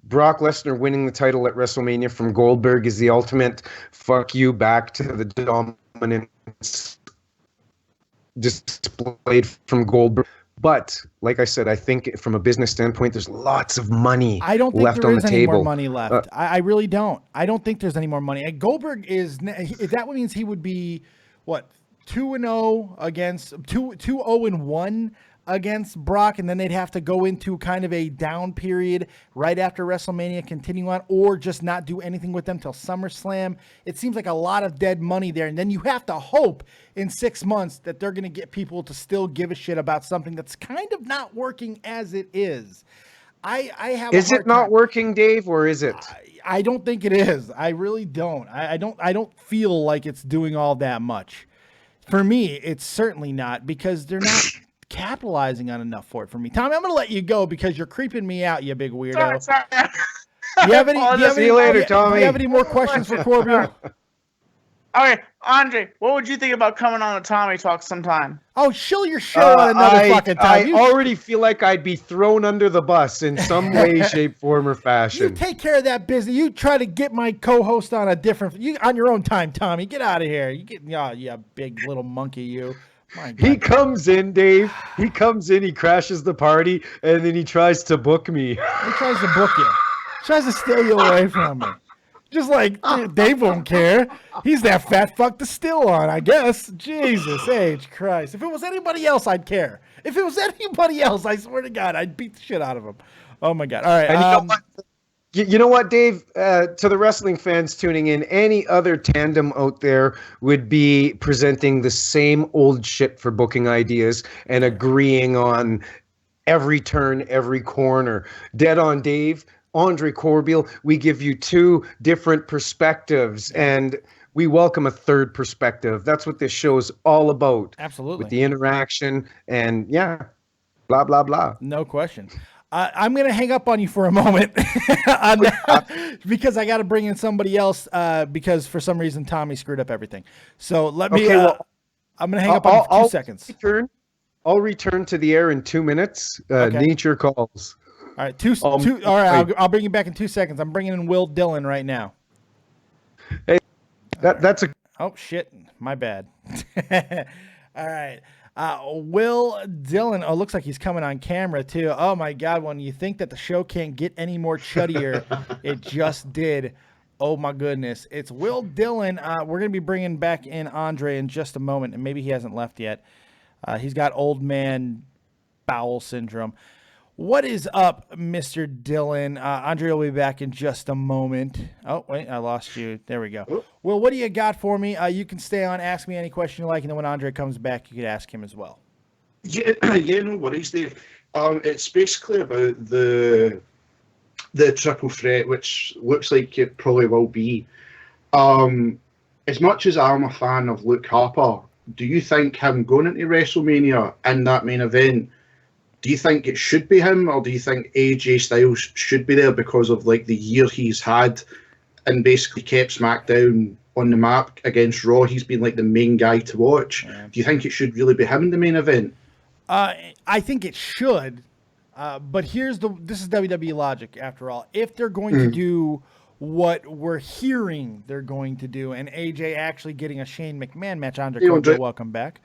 C: Brock Lesnar winning the title at WrestleMania from Goldberg is the ultimate fuck you back to the dominance displayed from Goldberg. But like I said, I think from a business standpoint, there's lots of money
B: I don't think
C: left
B: there
C: on
B: is
C: the
B: any
C: table.
B: more money left. I really don't. I don't think there's any more money. And Goldberg that means he would be what 2-0 against 2-0-1 against Brock, and then they'd have to go into kind of a down period right after WrestleMania, continue on, or just not do anything with them till SummerSlam. It seems like a lot of dead money there, and then you have to hope in 6 months that they're going to get people to still give a shit about something that's kind of not working as it is. I have.
C: Is it not working, Dave, or is it?
B: I don't think it is. I really don't. I don't feel like it's doing all that much. For me, it's certainly not, because they're not capitalizing on enough for it for me. Tommy, I'm going to let you go because you're creeping me out, you big weirdo.
D: Sorry.
B: Do you have any,
C: See you later, Tommy.
B: Do you have any more questions for Corbeil?
D: Okay, Andre, what would you think about coming on a Tommy Talk sometime?
B: Oh, shill your show on another fucking time.
C: I already feel like I'd be thrown under the bus in some way, shape, form, or fashion.
B: You take care of that business. You try to get my co-host on on your own time, Tommy. Get out of here. You get, you big little monkey, you. My God.
C: He comes in, Dave. He comes in, he crashes the party, and then he tries to book me.
B: He tries to book you. He tries to steal you away from me. Just like Dave won't care. He's that fat fuck to steal on, I guess. Jesus H. Christ. If it was anybody else, I'd care. If it was anybody else, I swear to God, I'd beat the shit out of him. Oh my God. All right.
C: And you know what? You know what, Dave? To the wrestling fans tuning in, any other tandem out there would be presenting the same old shit for booking ideas and agreeing on every turn, every corner. Dead on Dave, Andre Corbeil, we give you two different perspectives, and we welcome a third perspective. That's what this show is all about.
B: Absolutely.
C: With the interaction and, yeah, blah, blah, blah.
B: No question. I'm going to hang up on you for a moment on that, because I got to bring in somebody else because for some reason Tommy screwed up everything. So let me, I'm going to hang up on you for 2 seconds.
C: I'll return to the air in 2 minutes. Nature calls.
B: All right, all right, I'll bring you back in 2 seconds. I'm bringing in Will Dillon right now.
C: Hey, that's a...
B: Oh, shit. My bad. All right. Will Dillon. Oh, looks like he's coming on camera too. Oh my God. When you think that the show can't get any more chuddier, it just did. Oh my goodness. It's Will Dillon. We're going to be bringing back in Andre in just a moment, and maybe he hasn't left yet. He's got old man bowel syndrome. What is up, Mr. Dillon? Andre will be back in just a moment. Oh, wait, I lost you. There we go. Well, what do you got for me? You can stay on, ask me any question you like, and then when Andre comes back, you could ask him as well.
E: Yeah, no worries, Dave. It's basically about the triple threat, which looks like it probably will be. As much as I'm a fan of Luke Harper, do you think him going into WrestleMania in that main event, do you think it should be him, or do you think AJ Styles should be there because of like the year he's had and basically kept SmackDown on the map against Raw? He's been like the main guy to watch. Yeah. Do you think it should really be him in the main event?
B: I think it should, but this is WWE logic after all. If they're going to do what we're hearing they're going to do, and AJ actually getting a Shane McMahon match, Andre Corbeil, welcome back.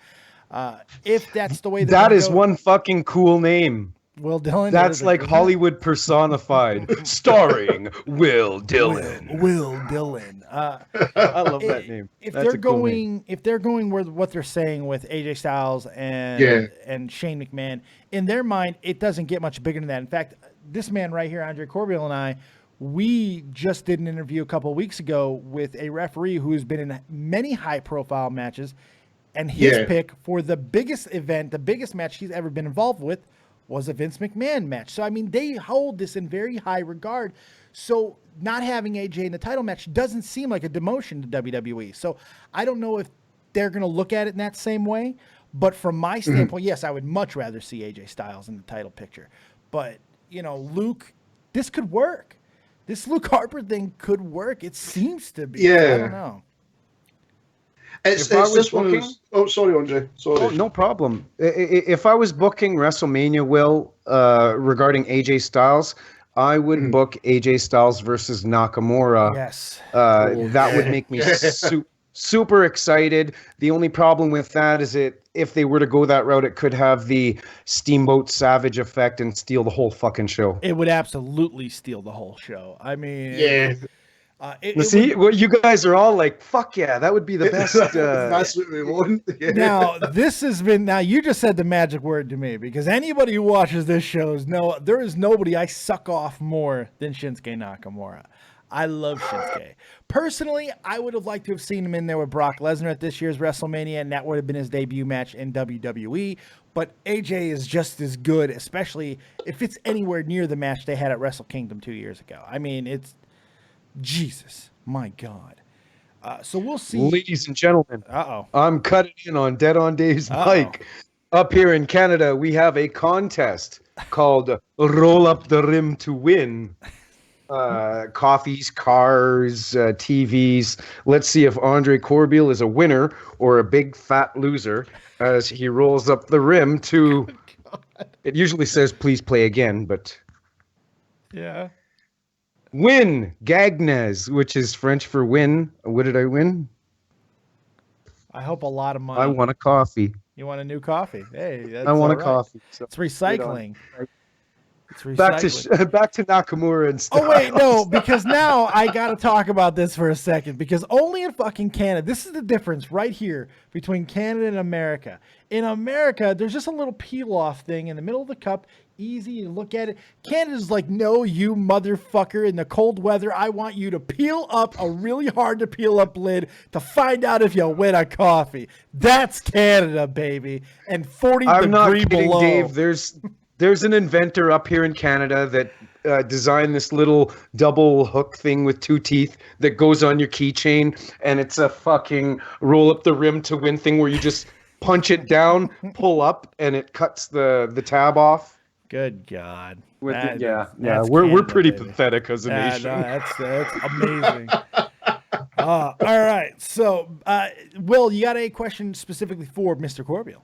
B: If that's the way
C: that is one fucking cool name.
B: Will Dillon.
C: That's like Hollywood personified, starring Will Dillon.
B: Will Dillon.
C: I love that name.
B: If they're going with what they're saying with AJ Styles and Shane McMahon, in their mind, it doesn't get much bigger than that. In fact, this man right here, Andre Corbeil, and I, we just did an interview a couple of weeks ago with a referee who's been in many high-profile matches. And his pick for the biggest event, the biggest match he's ever been involved with, was a Vince McMahon match. So, I mean, they hold this in very high regard. So, not having AJ in the title match doesn't seem like a demotion to WWE. So, I don't know if they're going to look at it in that same way. But from my standpoint, yes, I would much rather see AJ Styles in the title picture. But, Luke, this could work. This Luke Harper thing could work. It seems to be.
E: Yeah.
B: I don't know.
E: It's this one. Oh, sorry, Andre. Sorry.
C: Oh, no problem. If I was booking WrestleMania, Will, regarding AJ Styles, I would book AJ Styles versus Nakamura.
B: Yes.
C: That would make me super excited. The only problem with that is if they were to go that route, it could have the Steamboat Savage effect and steal the whole fucking show.
B: It would absolutely steal the whole show. I mean,
E: yeah.
C: What you guys are all like, fuck yeah, that would be the best.
E: That's what we want. Yeah.
B: Now, you just said the magic word to me, because anybody who watches this show there is nobody I suck off more than Shinsuke Nakamura. I love Shinsuke. Personally, I would have liked to have seen him in there with Brock Lesnar at this year's WrestleMania, and that would have been his debut match in WWE. But AJ is just as good, especially if it's anywhere near the match they had at Wrestle Kingdom 2 years ago. I mean, it's Jesus, my God. So we'll see.
C: Ladies and gentlemen, I'm cutting in on Dead on Dave's mic. Up here in Canada, we have a contest called Roll Up the Rim to Win. Coffees, cars, TVs. Let's see if Andre Corbeil is a winner or a big fat loser as he rolls up the rim to... It usually says, please play again, but...
B: Yeah.
C: Win, Gagnes, which is French for win. What did I win?
B: I hope a lot of money.
C: I want a coffee.
B: You want a new coffee? Hey, that's
C: I want a coffee.
B: So it's recycling.
C: back to Nakamura and stuff.
B: Oh wait, no, because now I gotta talk about this for a second, because only in fucking Canada, this is the difference right here between Canada and America. In America, there's just a little peel off thing in the middle of the cup, easy to look at it. Canada's like, no, you motherfucker, in the cold weather, I want you to peel up a really hard to peel up lid to find out if you win a coffee. That's Canada, baby. And 40
C: I'm not
B: degree
C: kidding,
B: below.
C: Dave. There's an inventor up here in Canada that designed this little double hook thing with 2 teeth that goes on your keychain, and it's a fucking roll up the rim to win thing where you just punch it down, pull up, and it cuts the tab off.
B: Good God.
C: We're pretty
B: baby.
C: Pathetic as a nation.
B: No, that's amazing. All right. So, Will, you got a question specifically for Mr. Corbeil?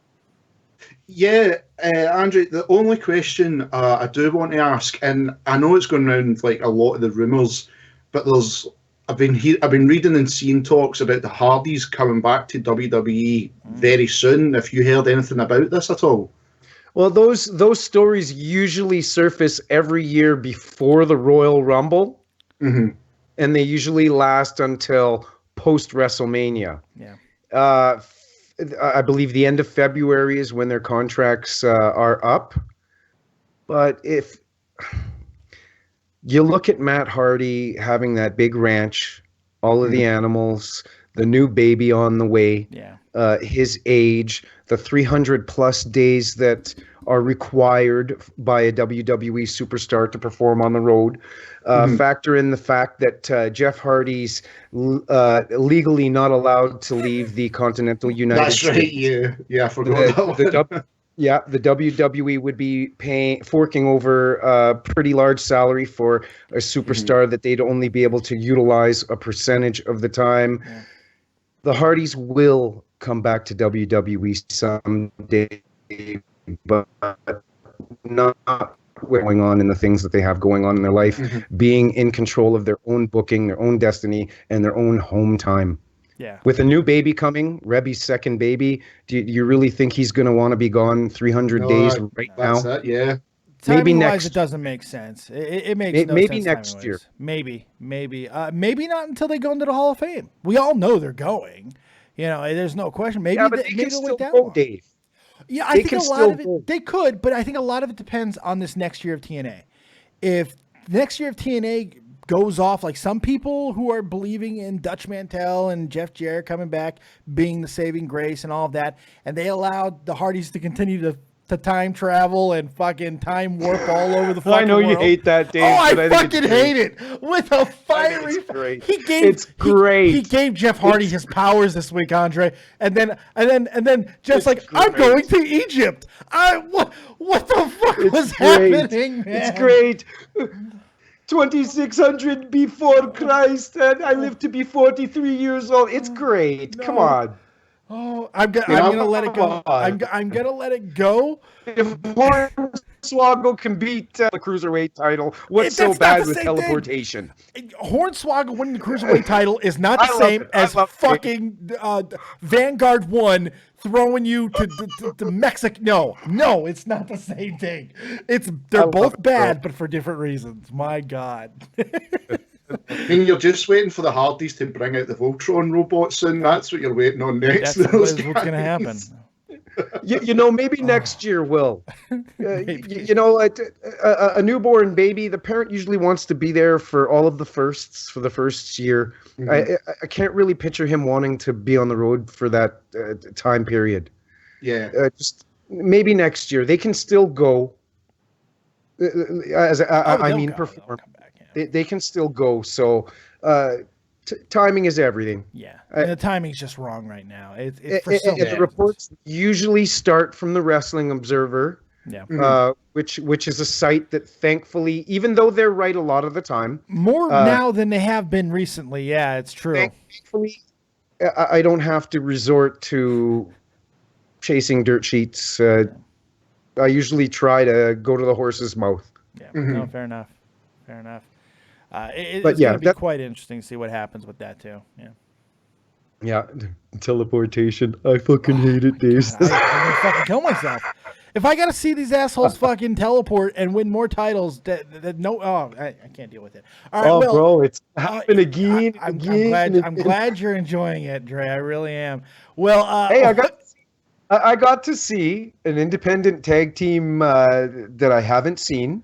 E: Yeah, Andre, the only question I do want to ask, and I know it's going around like a lot of the rumours, but I've been reading and seeing talks about the Hardys coming back to WWE very soon. Have you heard anything about this at all?
C: Well, those stories usually surface every year before the Royal Rumble, and they usually last until post WrestleMania.
B: Yeah.
C: I believe the end of February is when their contracts are up. But if you look at Matt Hardy having that big ranch, all of the animals, the new baby on the way, his age, the 300 plus days that are required by a WWE superstar to perform on the road. Factor in the fact that Jeff Hardy's legally not allowed to leave the continental United States.
E: That's right, yeah, I forgot that one.
C: The WWE would be forking over a pretty large salary for a superstar that they'd only be able to utilize a percentage of the time. Yeah. The Hardys will come back to WWE someday, but not going on in the things that they have going on in their life, being in control of their own booking, their own destiny, and their own home time.
B: Yeah.
C: With a new baby coming, Rebby's second baby, do you really think he's going to want to be gone 300 days right now?
E: That's it, yeah.
C: Maybe next.
B: It doesn't make sense. It makes no sense.
C: Maybe next year.
B: Maybe not until they go into the Hall of Fame. We all know they're going. You know, there's no question. Maybe
C: but they can still
B: that
C: go,
B: long.
C: Dave.
B: Yeah, I think a lot of it, they could, but I think a lot of it depends on this next year of TNA. If next year of TNA goes off, like some people who are believing in Dutch Mantel and Jeff Jarrett coming back, being the saving grace and all of that, and they allowed the Hardys to continue to time travel and fucking time warp all over the fucking
C: I know you
B: world.
C: hate that, Dave.
B: Oh,
C: but
B: I fucking hate it with a fiery.
C: It's great.
B: He gave Jeff Hardy his powers this week, Andre, and then Jeff's like, I'm going to Egypt. What the fuck was happening, man?
C: It's great. 2600 before Christ, and I live to be 43 years old. It's great. No. Come on.
B: Oh, I'm gonna let it go. I'm gonna let it go.
C: If Hornswoggle can beat the cruiserweight title, what's so bad with teleportation?
B: Hornswoggle winning the cruiserweight title is not the same as fucking Vanguard 1 throwing you to Mexico. No, it's not the same thing. They're both bad, but for different reasons. My God.
E: I mean, you're just waiting for the Hardys to bring out the Voltron robots soon. That's what you're waiting on next.
B: That's what's going to happen.
C: Maybe next year, Will. A newborn baby, the parent usually wants to be there for all of the firsts for the first year. I can't really picture him wanting to be on the road for that time period.
E: Yeah.
C: Just maybe next year. They can still go. Perform. They can still go. So timing is everything.
B: Yeah, and the timing's just wrong right now. The
C: reports usually start from the Wrestling Observer, which is a site that thankfully, even though they're right a lot of the time,
B: more now than they have been recently. Yeah, it's true.
C: Thankfully, I don't have to resort to chasing dirt sheets. I usually try to go to the horse's mouth.
B: Yeah, no, fair enough. It's going to be quite interesting to see what happens with that too. Yeah.
C: Teleportation. I fucking hate it, Dave.
B: I'm going to fucking kill myself. If I got to see these assholes fucking teleport and win more titles, I can't deal with it. All right, Will,
C: bro, it's happened again.
B: I'm glad you're enjoying it, Dre. I really am. Well,
C: hey, I got to see an independent tag team that I haven't seen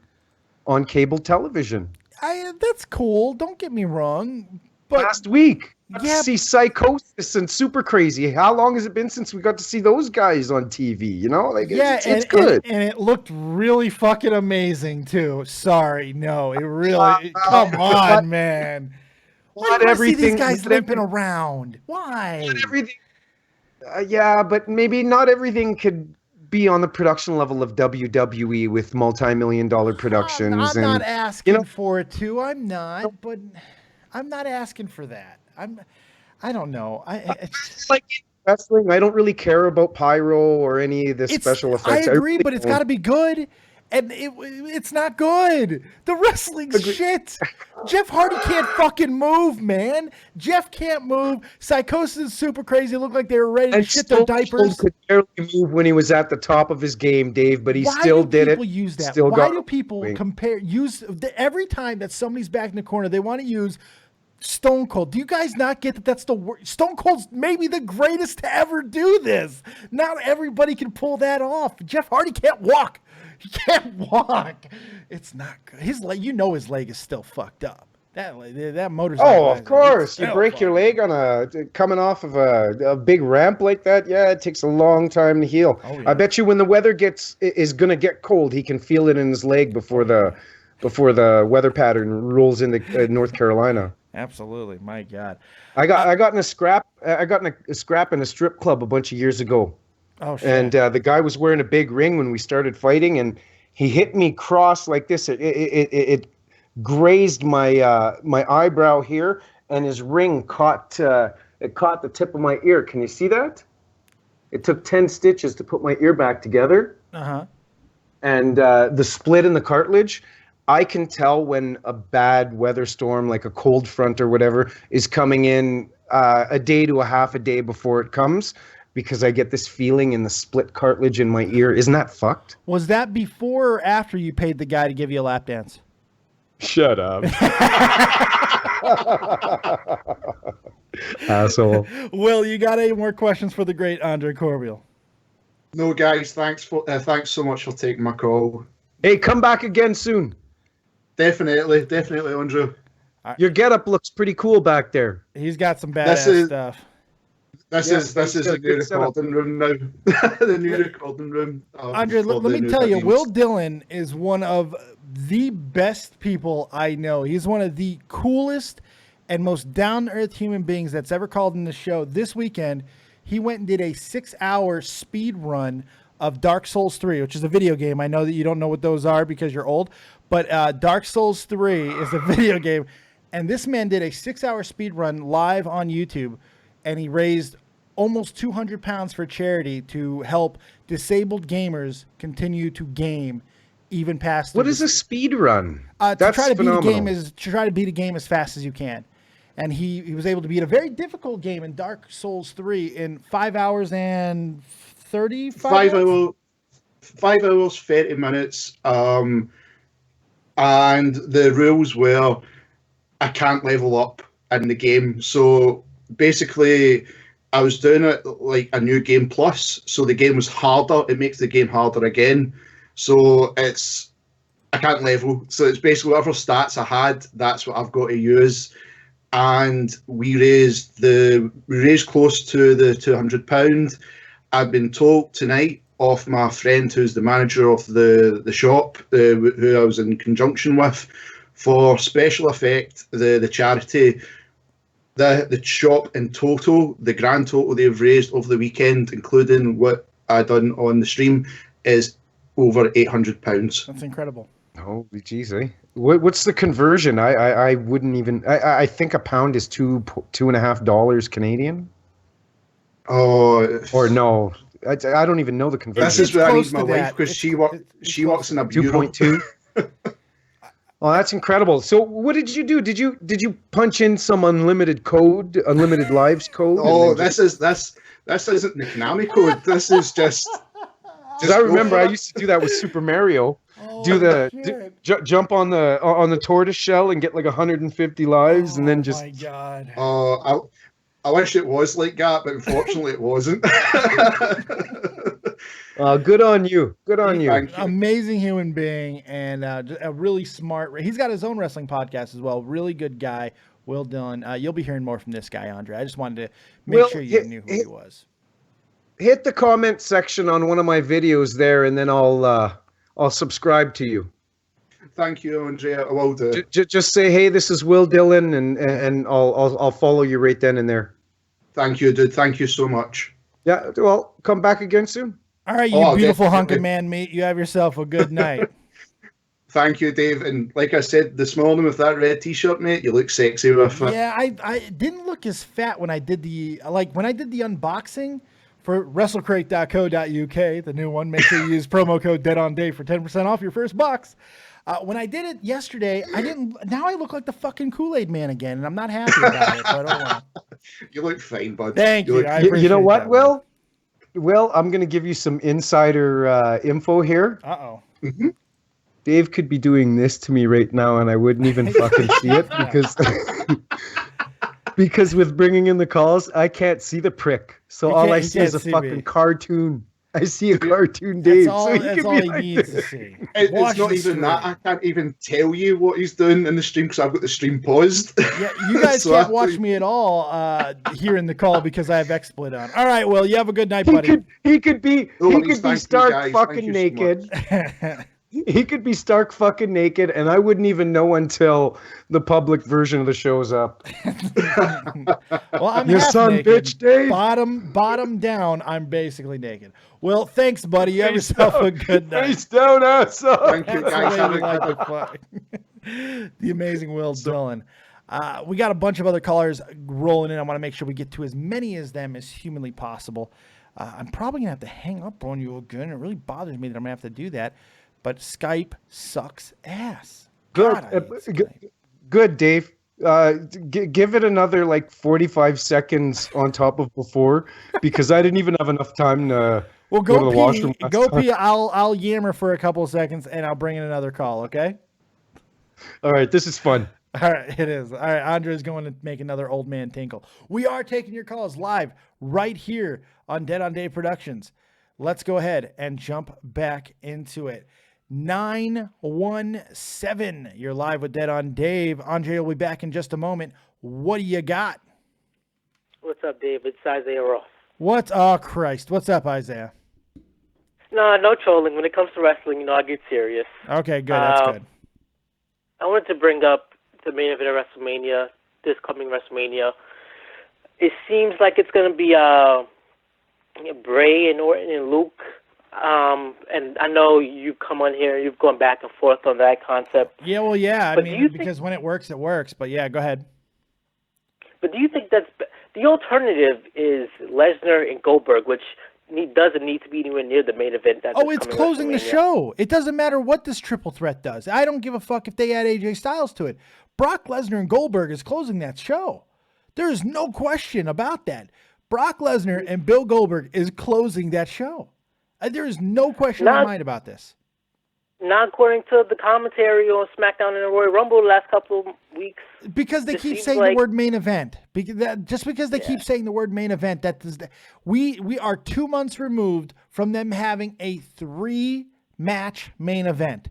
C: on cable television.
B: That's cool. Don't get me wrong. But
C: last week, to see Psychosis and Super Crazy. How long has it been since we got to see those guys on TV? You know, like it's good,
B: and it looked really fucking amazing too. Sorry, no, it really. Come on, man. Why do I see these guys limping around? Why?
C: Not everything. Yeah, but maybe not everything could be on the production level of WWE with multi-million-dollar productions.
B: I'm not asking for it too. I'm not, but I'm not asking for that. I don't know. It's
C: like wrestling. I don't really care about pyro or any of the special effects.
B: I agree, but it's got to be good. And it's not good. The wrestling's shit. Jeff Hardy can't fucking move, man. Jeff can't move. Psychosis and Super Crazy look like they were ready to shit their diapers.
C: Could barely move when he was at the top of his game, Dave, but he still did it.
B: Why do people use that?
C: Still
B: Why do people every time that somebody's back in the corner, they want to use Stone Cold? Do you guys not get that that's the worst? Stone Cold's maybe the greatest to ever do this. Not everybody can pull that off. Jeff Hardy can't walk. He can't walk. It's not good. His leg, his leg is still fucked up. That motorcycle.
C: Oh, of course. You break your leg on coming off of a big ramp like that. Yeah, it takes a long time to heal. Oh, yeah. I bet you when the weather is gonna get cold, he can feel it in his leg before the weather pattern rolls into North Carolina.
B: Absolutely, my God.
C: I got in a scrap. I got in a scrap in a strip club a bunch of years ago.
B: Oh shit!
C: And the guy was wearing a big ring when we started fighting, and he hit me cross like this. It grazed my eyebrow here, and his ring caught the tip of my ear. Can you see that? It took 10 stitches to put my ear back together. And the split in the cartilage. I can tell when a bad weather storm, like a cold front or whatever, is coming in a day to a half a day before it comes, because I get this feeling in the split cartilage in my ear. Isn't that fucked?
B: Was that before or after you paid the guy to give you a lap dance?
C: Shut up. Asshole.
B: Will, you got any more questions for the great Andre Corbeil?
E: No, guys. Thanks so much for taking my call.
C: Hey, come back again soon.
E: Definitely, Andre.
C: Your getup looks pretty cool back there.
B: He's got some badass stuff.
E: This is the new recording room now. The new recording room.
B: Andre, let me tell you, Will Dillon is one of the best people I know. He's one of the coolest and most down-to-earth human beings that's ever called in the show. This weekend, he went and did a 6-hour speed run of Dark Souls 3, which is a video game. I know that you don't know what those are because you're old, but Dark Souls 3 is a video game. And this man did a 6-hour speed run live on YouTube, and he raised almost 200 pounds for charity to help disabled gamers continue to game even past.
C: What is a speed run?
B: To try to beat a game as fast as you can. And he was able to beat a very difficult game in Dark Souls 3 in 5 hours and 35 minutes?
E: 5 hours, 30 minutes. And the rules were I can't level up in the game. So basically, I was doing it like a new game plus. So the game was harder. It makes the game harder again. So I can't level. So it's basically whatever stats I had, that's what I've got to use. And we raised close to the £200. I've been told tonight off my friend who's the manager of the shop, who I was in conjunction with, for Special Effect, the charity, the shop in total, the grand total they've raised over the weekend, including what I done on the stream, is over £800.
B: That's incredible.
C: Holy jeez, eh? What's the conversion? I wouldn't even. I think a pound is $2.50 Canadian. Oh, or no, I don't even know the conversion.
E: This is where I need my wife, because she works in a bureau.
C: 2.2. Oh, that's incredible. So what did you do? Did you punch in some unlimited lives code?
E: Oh, this isn't the Konami code. This is just
C: Because I remember I used to do that with Super Mario. Jump on the tortoise shell and get like 150 lives, and then just.
B: Oh my god!
E: I wish it was like that, but unfortunately it wasn't.
C: Good on you. Good on you.
B: Amazing human being, and a really smart. He's got his own wrestling podcast as well. Really good guy. Will Dillon. You'll be hearing more from this guy, Andre. I just wanted to make sure you knew who he was.
C: Hit the comment section on one of my videos there, and then I'll subscribe to you.
E: Thank you, Andre. I will do.
C: Just say, hey, this is Will Dillon, and I'll follow you right then and there.
E: Thank you, dude. Thank you so much.
C: Yeah, well, come back again soon.
B: All right, you beautiful hunk of man meat. You have yourself a good night.
E: Thank you, Dave. And like I said this morning with that red t-shirt, mate, you look sexy with it.
B: Yeah, I didn't look as fat when I did the unboxing for WrestleCrate.co.uk, the new one. Make sure you use promo code DeadOnDave for 10% off your first box. When I did it yesterday, now I look like the fucking Kool-Aid man again, and I'm not happy about it. But oh well.
E: You look fine, bud.
B: Thank you.
C: You know what, Will? Will, I'm going to give you some insider info here.
B: Uh-oh.
E: Mm-hmm.
C: Dave could be doing this to me right now, and I wouldn't even fucking see it because with bringing in the calls, I can't see the prick. So all I see is a fucking cartoon. I see a cartoon Dave.
B: That's all he needs to see.
E: It's not even that. I can't even tell you what he's doing in the stream because I've got the stream paused.
B: Yeah, you guys can't watch me at all here in the call because I have XSplit on. All right, well, you have a good night, buddy.
C: He could be stark fucking naked. He could be stark fucking naked, and I wouldn't even know until the public version of the show's up.
B: Well, I'm
C: your son,
B: naked.
C: Bitch, Dave.
B: Bottom down, I'm basically naked. Well, thanks, buddy. You have yourself a good night.
C: Face down, asshole.
E: Thank you, guys.
B: The amazing Will Dillon. We got a bunch of other callers rolling in. I want to make sure we get to as many of them as humanly possible. I'm probably going to have to hang up on you again. It really bothers me that I'm going to have to do that. But Skype sucks ass.
C: Good, Dave. Give it another like 45 seconds on top of before, because I didn't even have enough time to go to the washroom.
B: Go pee. I'll yammer for a couple of seconds, and I'll bring in another call, okay?
C: All right, this is fun.
B: All right, it is. All right, Andre's going to make another old man tinkle. We are taking your calls live right here on Dead on Dave Productions. Let's go ahead and jump back into it. 917. You're live with Dead on Dave. Andre will be back in just a moment. What do you got?
F: What's up, Dave? It's Isaiah Ross.
B: Oh, Christ. What's up, Isaiah?
F: No trolling. When it comes to wrestling, I get serious.
B: Okay, good. That's good.
F: I wanted to bring up the main event of WrestleMania, this coming WrestleMania. It seems like it's going to be Bray and Orton and Luke. And I know you come on here, you've gone back and forth on that concept.
B: Yeah, well, yeah. I mean, because when it works, it works. But yeah, go ahead.
F: But do you think the alternative is Lesnar and Goldberg, which doesn't need to be anywhere near the main event?
B: It's closing the show. It doesn't matter what this triple threat does. I don't give a fuck if they add AJ Styles to it. Brock Lesnar and Goldberg is closing that show. There is no question about that. Brock Lesnar and Bill Goldberg is closing that show. There is no question in my mind about this.
F: Not according to the commentary on SmackDown and the Royal Rumble the last couple of weeks.
B: Because they keep saying the word main event. Just because they keep saying the word main event, we are 2 months removed from them having a 3-match main event.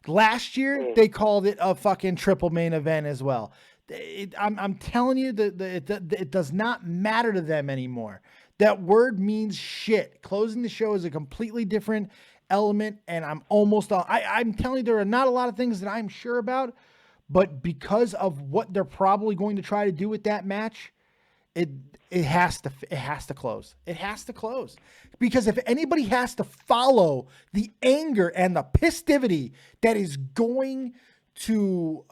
B: Last year, they called it a fucking triple main event as well. I'm telling you that it does not matter to them anymore. That word means shit. Closing the show is a completely different element, and I'm telling you, there are not a lot of things that I'm sure about, but because of what they're probably going to try to do with that match, it has to close. It has to close. Because if anybody has to follow the anger and the pistivity that is going to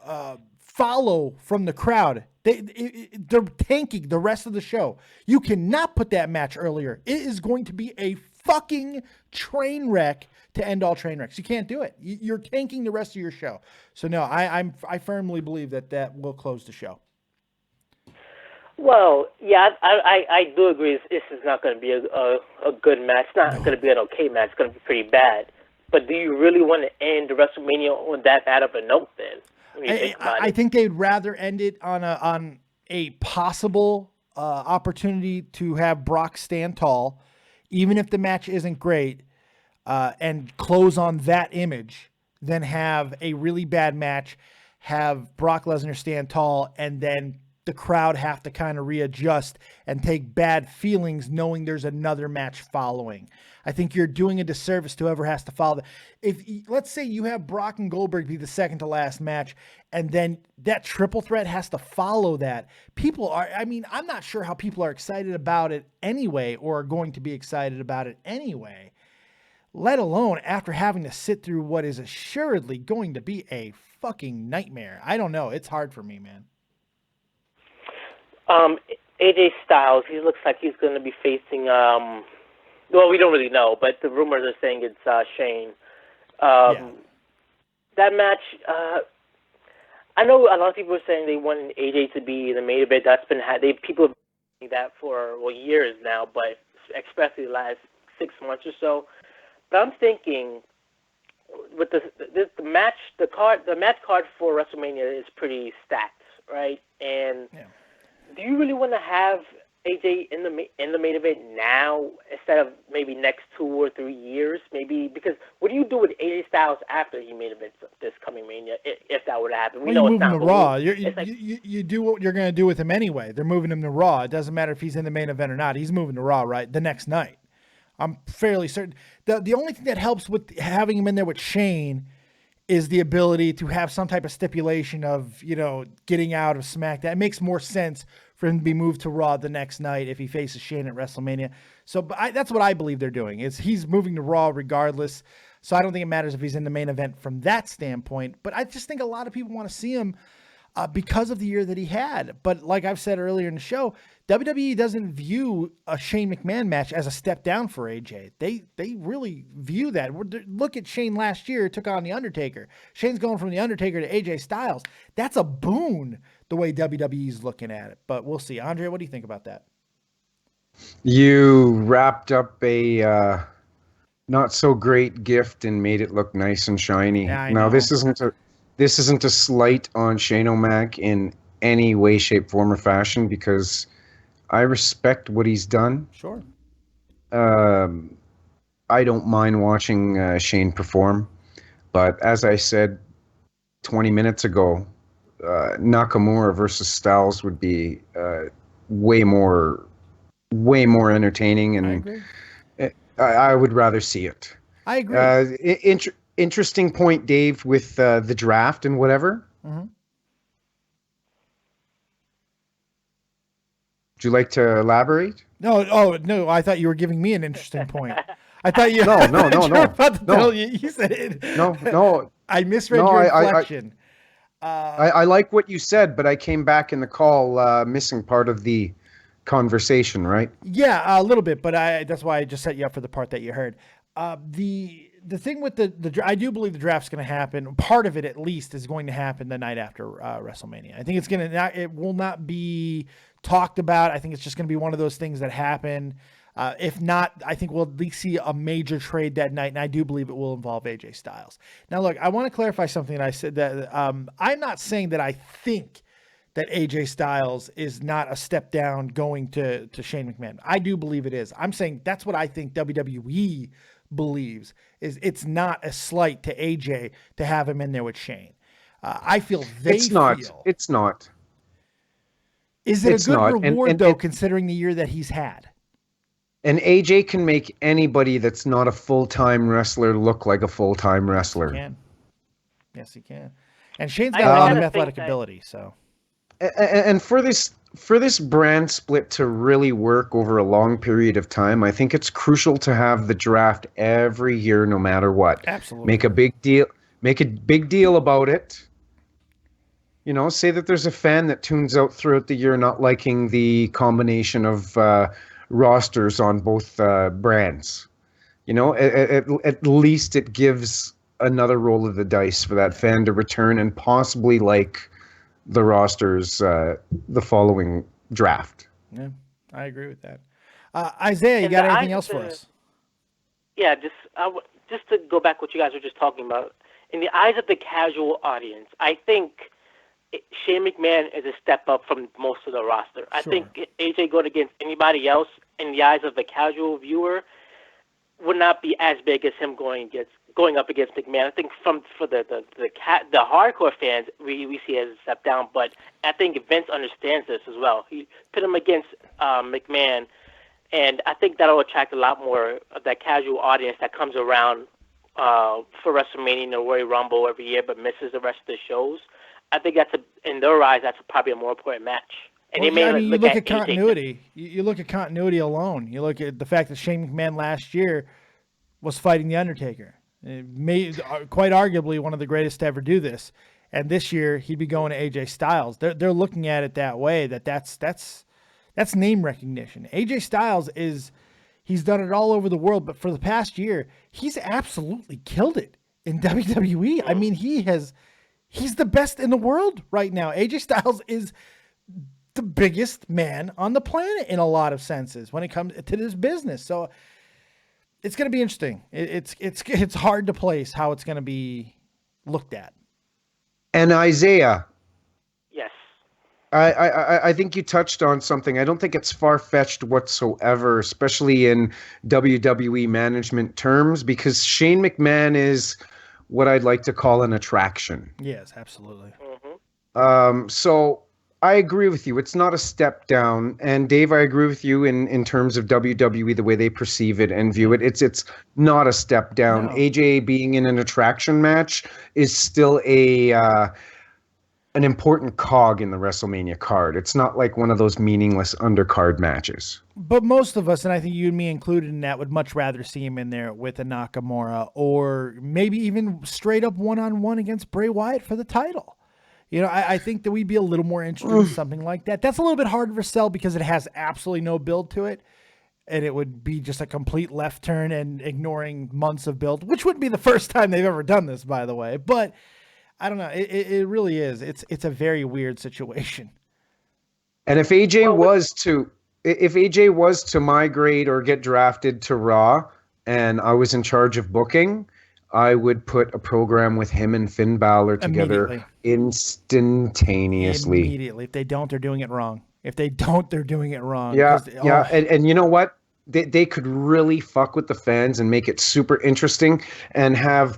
B: follow from the crowd, they're tanking the rest of the show. You cannot put that match earlier. It is going to be a fucking train wreck to end all train wrecks. You can't do it. You're tanking the rest of your show. So no, I firmly believe that will close the show.
F: Well, yeah, I do agree. This is not going to be a good match. It's not going to be an okay match. It's going to be pretty bad. But do you really want to end the WrestleMania on that bad of a note then?
B: I think they'd rather end it on a possible opportunity to have Brock stand tall, even if the match isn't great, and close on that image, than have a really bad match, have Brock Lesnar stand tall, and then the crowd have to kind of readjust and take bad feelings knowing there's another match following. I think you're doing a disservice to whoever has to follow. If let's say you have Brock and Goldberg be the second to last match, and then that triple threat has to follow that. People are, I mean, I'm not sure how people are excited about it anyway, or are going to be excited about it anyway, let alone after having to sit through what is assuredly going to be a fucking nightmare. I don't know. It's hard for me, man.
F: AJ Styles, he looks like he's going to be facing, well, we don't really know, but the rumors are saying it's Shane. That match, I know a lot of people are saying they want AJ to be in the main event. That's been people have been saying that for years now, but especially the last 6 months or so. But I'm thinking with the match card for WrestleMania is pretty stacked, right? And do you really want to have AJ in the main event now instead of maybe next 2 or 3 years? Maybe, because what do you do with AJ Styles after he main events this coming Mania if that were to happen? We know
B: you move him to Raw.
F: You
B: do what you're going to do with him anyway. They're moving him to Raw. It doesn't matter if he's in the main event or not. He's moving to Raw right the next night. I'm fairly certain. The only thing that helps with having him in there with Shane is the ability to have some type of stipulation of, getting out of SmackDown. It makes more sense for him to be moved to Raw the next night if he faces Shane at WrestleMania. So that's what I believe they're doing, is he's moving to Raw regardless. So I don't think it matters if he's in the main event from that standpoint. But I just think a lot of people want to see him because of the year that he had. But like I've said earlier in the show, WWE doesn't view a Shane McMahon match as a step down for AJ. They really view that. Look at Shane last year, took on The Undertaker. Shane's going from The Undertaker to AJ Styles. That's a boon the way WWE's looking at it. But we'll see. Andre, what do you think about that?
C: You wrapped up a not so great gift and made it look nice and shiny.
B: Yeah,
C: now this isn't a slight on Shane O'Mac in any way, shape, form, or fashion, because I respect what he's done.
B: Sure.
C: I don't mind watching Shane perform, but as I said 20 minutes ago, Nakamura versus Styles would be way more entertaining, and I would rather see it.
B: I agree.
C: Interesting point, Dave, with the draft and whatever.
B: Mm-hmm.
C: Would you like to elaborate?
B: No. I thought you were giving me an interesting point. I thought you.
C: No.
B: You said it.
C: No.
B: I misread your inflection.
C: I like what you said, but I came back in the call missing part of the conversation, right?
B: Yeah, a little bit, but that's why I just set you up for the part that you heard. The thing with the I do believe the draft's going to happen. Part of it, at least, is going to happen the night after WrestleMania. I think it will not be talked about. I think it's just going to be one of those things that happen. If not, I think we'll at least see a major trade that night, and I do believe it will involve AJ Styles. Now, look, I want to clarify something that I said. That I'm not saying that I think that AJ Styles is not a step down going to Shane McMahon. I do believe it is. I'm saying that's what I think WWE believes, is it's not a slight to AJ to have him in there with Shane. I feel
C: It's not.
B: Is it a good reward, though, considering the year that he's had?
C: And AJ can make anybody that's not a full-time wrestler look like a full-time wrestler.
B: He can. Yes, he can. And Shane's got a lot of athletic ability, so.
C: And for this brand split to really work over a long period of time, I think it's crucial to have the draft every year, no matter what.
B: Absolutely.
C: Make a big deal about it. Say that there's a fan that tunes out throughout the year not liking the combination of rosters on both brands. At least it gives another roll of the dice for that fan to return and possibly like the rosters the following draft.
B: Yeah, I agree with that. Isaiah, you got anything else for us?
F: Yeah, just to go back what you guys were just talking about. In the eyes of the casual audience, I think Shane McMahon is a step up from most of the roster. I think AJ going against anybody else in the eyes of the casual viewer would not be as big as him going up against McMahon. I think for the hardcore fans, we see it as a step down, but I think Vince understands this as well. He put him against McMahon, and I think that'll attract a lot more of that casual audience that comes around for WrestleMania and the Royal Rumble every year, but misses the rest of the shows. I think in their eyes, that's probably a more important match. And
B: you look at continuity. You look at continuity alone. You look at the fact that Shane McMahon last year was fighting the Undertaker. Quite arguably one of the greatest to ever do this. And this year he'd be going to AJ Styles. They're looking at it that way. That's name recognition. AJ Styles he's done it all over the world, but for the past year he's absolutely killed it in WWE. I mean, he's the best in the world right now. AJ Styles is the biggest man on the planet in a lot of senses when it comes to this business. So it's going to be interesting. It's hard to place how it's going to be looked at.
C: And Isaiah.
F: Yes.
C: I think you touched on something. I don't think it's far-fetched whatsoever, especially in WWE management terms, because Shane McMahon is what I'd like to call an attraction.
B: Yes, absolutely.
F: Mm-hmm.
C: So I agree with you. It's not a step down. And Dave, I agree with you in terms of WWE, the way they perceive it and view it. It's not a step down. No. AJ being in an attraction match is still an important cog in the WrestleMania card. It's not like one of those meaningless undercard matches.
B: But most of us, and I think you and me included in that, would much rather see him in there with a Nakamura, or maybe even straight up one-on-one against Bray Wyatt for the title. You know, I think that we'd be a little more interested in something like that. That's a little bit harder to sell because it has absolutely no build to it. And it would be just a complete left turn and ignoring months of build, which wouldn't be the first time they've ever done this, by the way. But I don't know. It really is. It's a very weird situation.
C: And if AJ was to migrate or get drafted to Raw and I was in charge of booking, I would put a program with him and Finn Balor together instantaneously.
B: Immediately. If they don't, they're doing it wrong.
C: Yeah, yeah. And you know what? They could really fuck with the fans and make it super interesting and have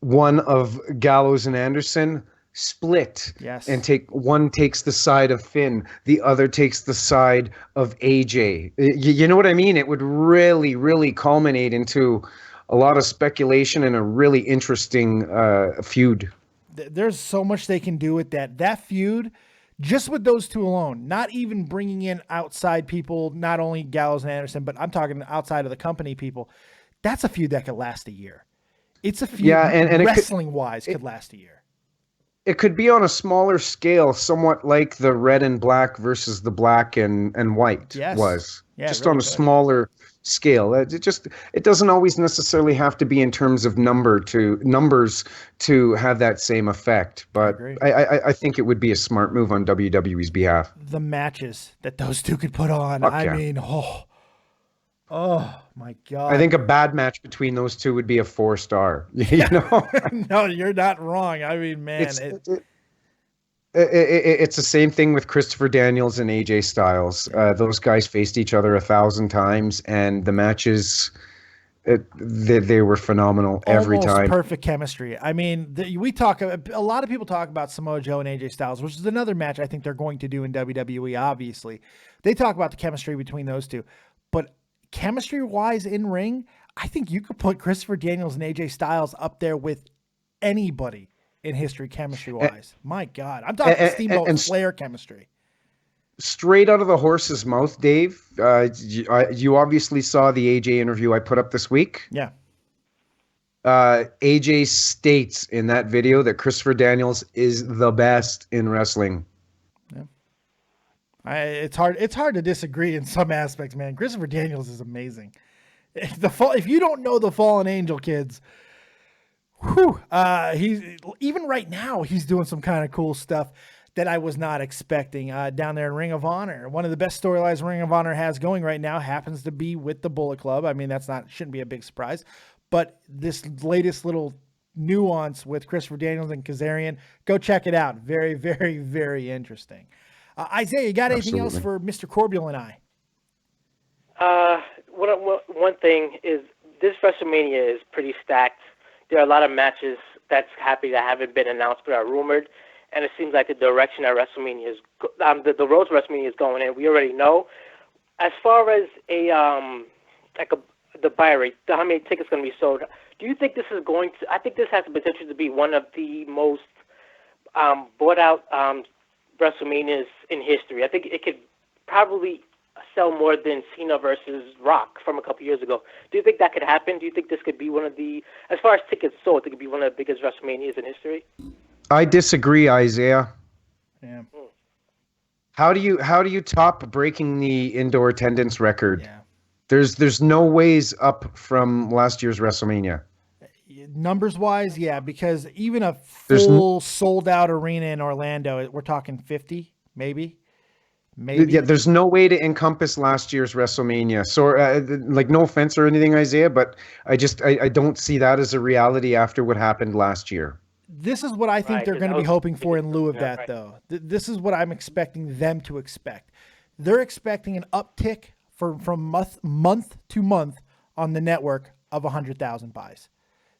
C: one of Gallows and Anderson split.
B: Yes.
C: And one takes the side of Finn, the other takes the side of AJ. You know what I mean? It would really, really culminate into a lot of speculation and a really interesting feud.
B: There's so much they can do with that feud, just with those two alone, not even bringing in outside people, not only Gallows and Anderson, but I'm talking outside of the company people. That's a feud that could last a year. It's a feud and wrestling-wise could last a year.
C: It could be on a smaller scale, somewhat like the red and black versus the black and white was. Yeah, just really on a smaller scale. It doesn't always necessarily have to be in terms of numbers to have that same effect. But I think it would be a smart move on WWE's behalf.
B: The matches that those two could put on, oh my God.
C: I think a bad match between those two would be a 4-star. You know?
B: No, you're not wrong. I mean, man,
C: it's the same thing with Christopher Daniels and AJ Styles. Those guys faced each other 1,000 times, and the matches, they were phenomenal every time.
B: Perfect chemistry. I mean, a lot of people talk about Samoa Joe and AJ Styles, which is another match I think they're going to do in WWE, obviously. They talk about the chemistry between those two. But chemistry-wise in ring, I think you could put Christopher Daniels and AJ Styles up there with anybody in history chemistry-wise. My God. I'm talking Steamboat and Flair chemistry.
C: Straight out of the horse's mouth, Dave, you obviously saw the AJ interview I put up this week.
B: Yeah.
C: AJ states in that video that Christopher Daniels is the best in wrestling.
B: Yeah. It's hard to disagree in some aspects, man. Christopher Daniels is amazing. If you don't know the Fallen Angel, kids, he's even right now he's doing some kind of cool stuff. that I was not expecting down there in Ring of Honor. One of the best storylines Ring of Honor has going right now happens to be with the Bullet Club. I mean, shouldn't be a big surprise, but this latest little nuance with Christopher Daniels and Kazarian, go check it out. Very, very, very interesting. Isaiah, you got anything else for Mr. Corbeil and I?
F: One thing is this WrestleMania is pretty stacked. There are a lot of matches that haven't been announced but are rumored, and it seems like the direction that WrestleMania is, the road to WrestleMania is going in. We already know. As far as the buy rate, how many tickets going to be sold? Do you think this is going to? I think this has the potential to be one of the most bought out WrestleManias in history. I think it could probably sell more than Cena versus Rock from a couple years ago. Do you think that could happen? Do you think this could be one of the, as far as tickets sold, it could be one of the biggest WrestleManias in history?
C: I disagree, Isaiah.
B: Yeah.
C: How do you top breaking the indoor attendance record?
B: Yeah.
C: There's no ways up from last year's WrestleMania.
B: Numbers wise, yeah, because even a full sold out arena in Orlando, we're talking 50, maybe.
C: Yeah, there's no way to encompass last year's WrestleMania. So, no offense or anything, Isaiah, but I don't see that as a reality after what happened last year.
B: This is what I think they're going to be hoping for in lieu of that, though. This is what I'm expecting them to expect. They're expecting an uptick from month to month on the network of 100,000 buys.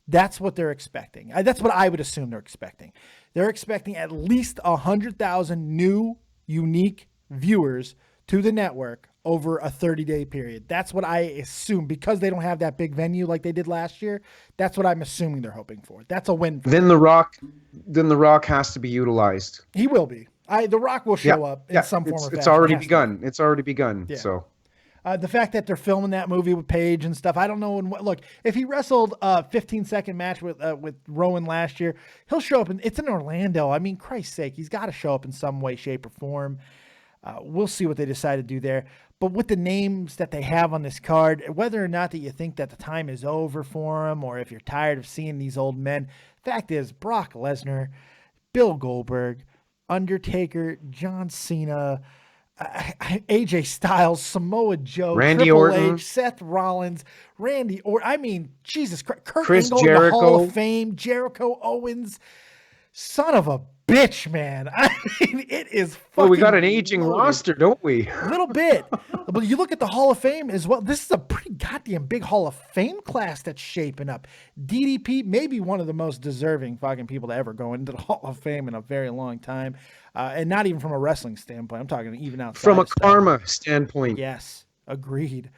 B: That's what they're expecting. That's what I would assume they're expecting. They're expecting at least 100,000 new, unique viewers to the network over a 30-day period. That's what I assume, because they don't have that big venue like they did last year. That's what I'm assuming they're hoping for. That's a win.
C: Then The Rock has to be utilized.
B: He will be. The Rock will show up in some form or fashion.
C: It's already begun. It's already begun.
B: Yeah.
C: So.
B: The fact that they're filming that movie with Paige and stuff, I don't know. Look, if he wrestled a 15-second match with Rowan last year, he'll show up. It's in Orlando. I mean, Christ's sake, he's got to show up in some way, shape, or form. We'll see what they decide to do there. But with the names that they have on this card, whether or not that you think that the time is over for them, or if you're tired of seeing these old men, fact is, Brock Lesnar, Bill Goldberg, Undertaker, John Cena, AJ Styles, Samoa Joe,
C: Randy
B: Triple
C: Orton,
B: H, Seth Rollins, Randy Orton. I mean, Jesus Christ,
C: Chris
B: Angle,
C: Jericho,
B: in the Hall of Fame, Jericho Owens. Son of a bitch, man. I mean, it is fucking
C: well, we got an aging
B: loaded.
C: roster, don't we?
B: A little bit. But you look at the Hall of Fame as well. This is a pretty goddamn big Hall of Fame class that's shaping up. DDP, maybe one of the most deserving fucking people to ever go into the Hall of Fame in a very long time. And not even from a wrestling standpoint. I'm talking even outside.
C: From a karma standpoint.
B: Yes, agreed.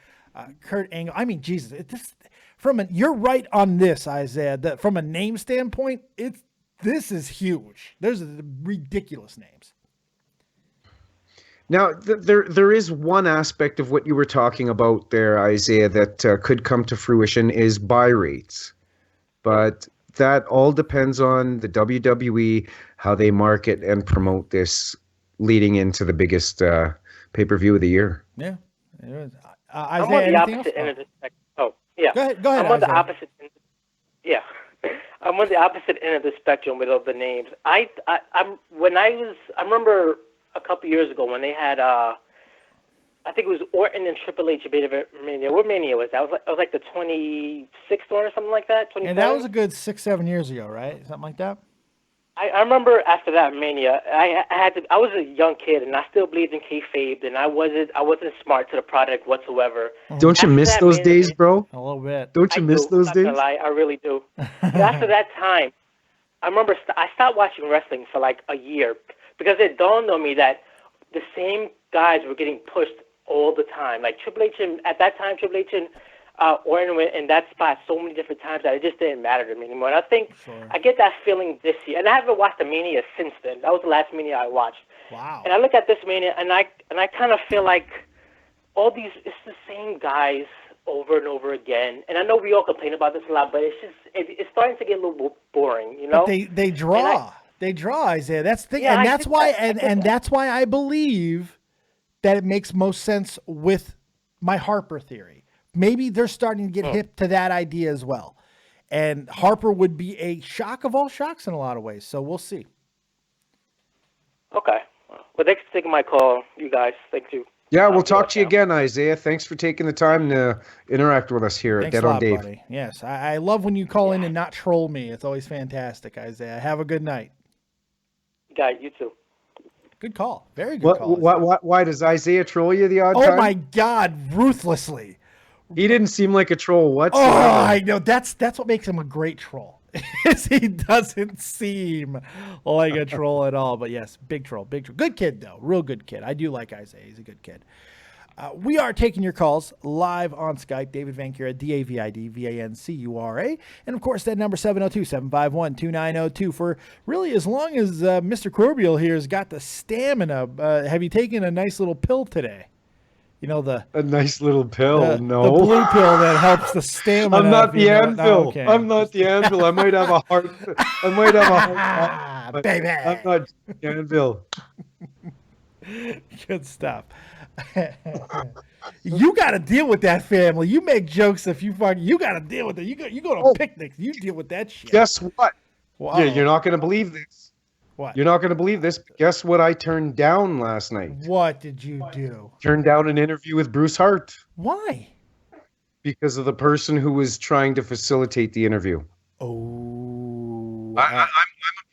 B: Kurt Angle. I mean, Jesus. You're right on this, Isaiah. From a name standpoint, this is huge. There's ridiculous names.
C: Now, there is one aspect of what you were talking about there, Isaiah, that could come to fruition is buy rates. But that all depends on the WWE, how they market and promote this leading into the biggest pay-per-view of the year.
B: Yeah.
F: I'm on the opposite end of the spectrum. Oh, yeah.
B: Go ahead.
F: I'm on the opposite end. Yeah. I'm on the opposite end of the spectrum with all the names. I remember a couple years ago when they had I think it was Orton and Triple H Mania. What Mania was that? It was like the 26th one or something like that.
B: And that was a good 6-7 years ago, right? Something like that.
F: I remember after that Mania, I was a young kid and I still believed in kayfabe, and I wasn't smart to the product whatsoever.
C: Don't you miss those days, bro?
B: A little bit.
C: Don't you miss those days?
F: I'm not gonna lie, I really do. After that time, I remember I stopped watching wrestling for like a year because it dawned on me that the same guys were getting pushed all the time. Like Triple H and Orton went in that spot so many different times that it just didn't matter to me anymore. And I think I get that feeling this year. And I haven't watched the Mania since then. That was the last Mania I watched.
B: Wow.
F: And I look at this Mania and I kind of feel like it's the same guys over and over again. And I know we all complain about this a lot, but it's starting to get a little boring, you know?
B: But they draw. They draw, Isaiah. That's the thing. Yeah, and that's why and that's why I believe that it makes most sense with my Harper theory. Maybe they're starting to get hip to that idea as well. And Harper would be a shock of all shocks in a lot of ways. So we'll see.
F: Okay. Well, thanks for taking my call, you guys. Thank you.
C: Yeah, we'll talk to you again, Isaiah. Thanks for taking the time to interact with us here at
B: Thanks
C: Dead
B: a
C: on
B: lot,
C: Dave.
B: buddy. Yes, I love when you call in and not troll me. It's always fantastic, Isaiah. Have a good night.
F: Guys, you too.
B: Good call. Very good call.
C: Why does Isaiah troll you the odd time?
B: Oh my God, ruthlessly.
C: He didn't seem like a troll whatsoever.
B: Oh, I know. That's what makes him a great troll. Is he doesn't seem like a troll at all. But yes, big troll, big troll. Good kid though, real good kid. I do like Isaiah. He's a good kid. We are taking your calls live on Skype. David Vancura, DAVIDVANCURA. And, of course, that number 702-751-2902 for really as long as Mr. Corbeil here has got the stamina. Have you taken a nice little pill today? You know, a
C: nice little pill. No.
B: The blue pill that helps the stamina.
C: I'm not the anvil.
B: No, okay.
C: I'm not the anvil. I might have a heart.
B: Baby.
C: I'm not the anvil.
B: Good stuff. You got to deal with that family. You make jokes if you got to deal with it. You go to picnics. You deal with that shit.
C: Guess what?
B: Wow.
C: Yeah, you're not going to believe this.
B: What?
C: You're not going to believe this. Guess what I turned down last night?
B: What did you do?
C: Turned down an interview with Bruce Hart.
B: Why?
C: Because of the person who was trying to facilitate the interview.
B: Oh.
C: I'm a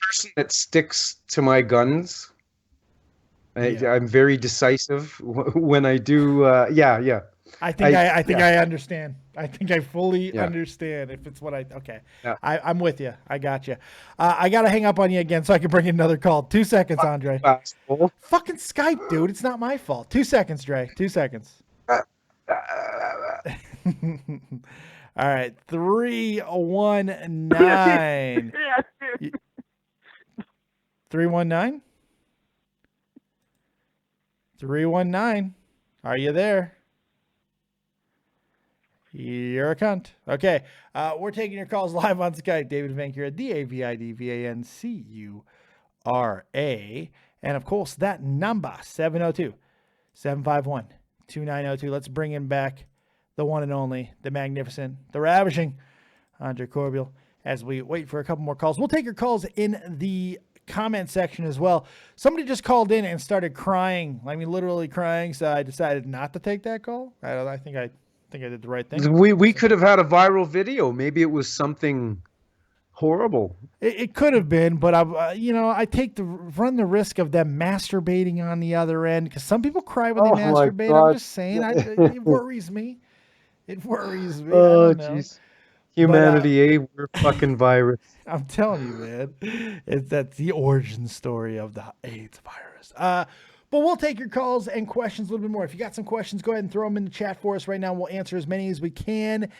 C: person that sticks to my guns. I'm very decisive when I do. Yeah.
B: I think I understand. I think I fully understand if it's what okay. Yeah. I'm with you. I got you. I got to hang up on you again so I can bring in another call. 2 seconds, Andre. Fucking Skype, dude. It's not my fault. 2 seconds, Dre. 2 seconds. All right. 319. 319? 319. Are you there? You're a cunt. Okay. We're taking your calls live on Skype. David Vancura, DAVIDVANCURA. And of course, that number, 702-751-2902. Let's bring him back, the one and only, the magnificent, the ravishing Andre Corbeil, as we wait for a couple more calls. We'll take your calls in the comment section as well. Somebody just called in and started crying. I mean, literally crying. So I decided not to take that call. I think I did the right thing.
C: We could have had a viral video. Maybe it was something horrible.
B: It could have been, but I run the risk of them masturbating on the other end, because some people cry when they masturbate. I'm just saying, it worries me. It worries me.
C: Oh, jeez. Humanity, we're fucking virus.
B: I'm telling you, man. That's the origin story of the AIDS virus. But we'll take your calls and questions a little bit more. If you got some questions, go ahead and throw them in the chat for us right now. We'll answer as many as we can.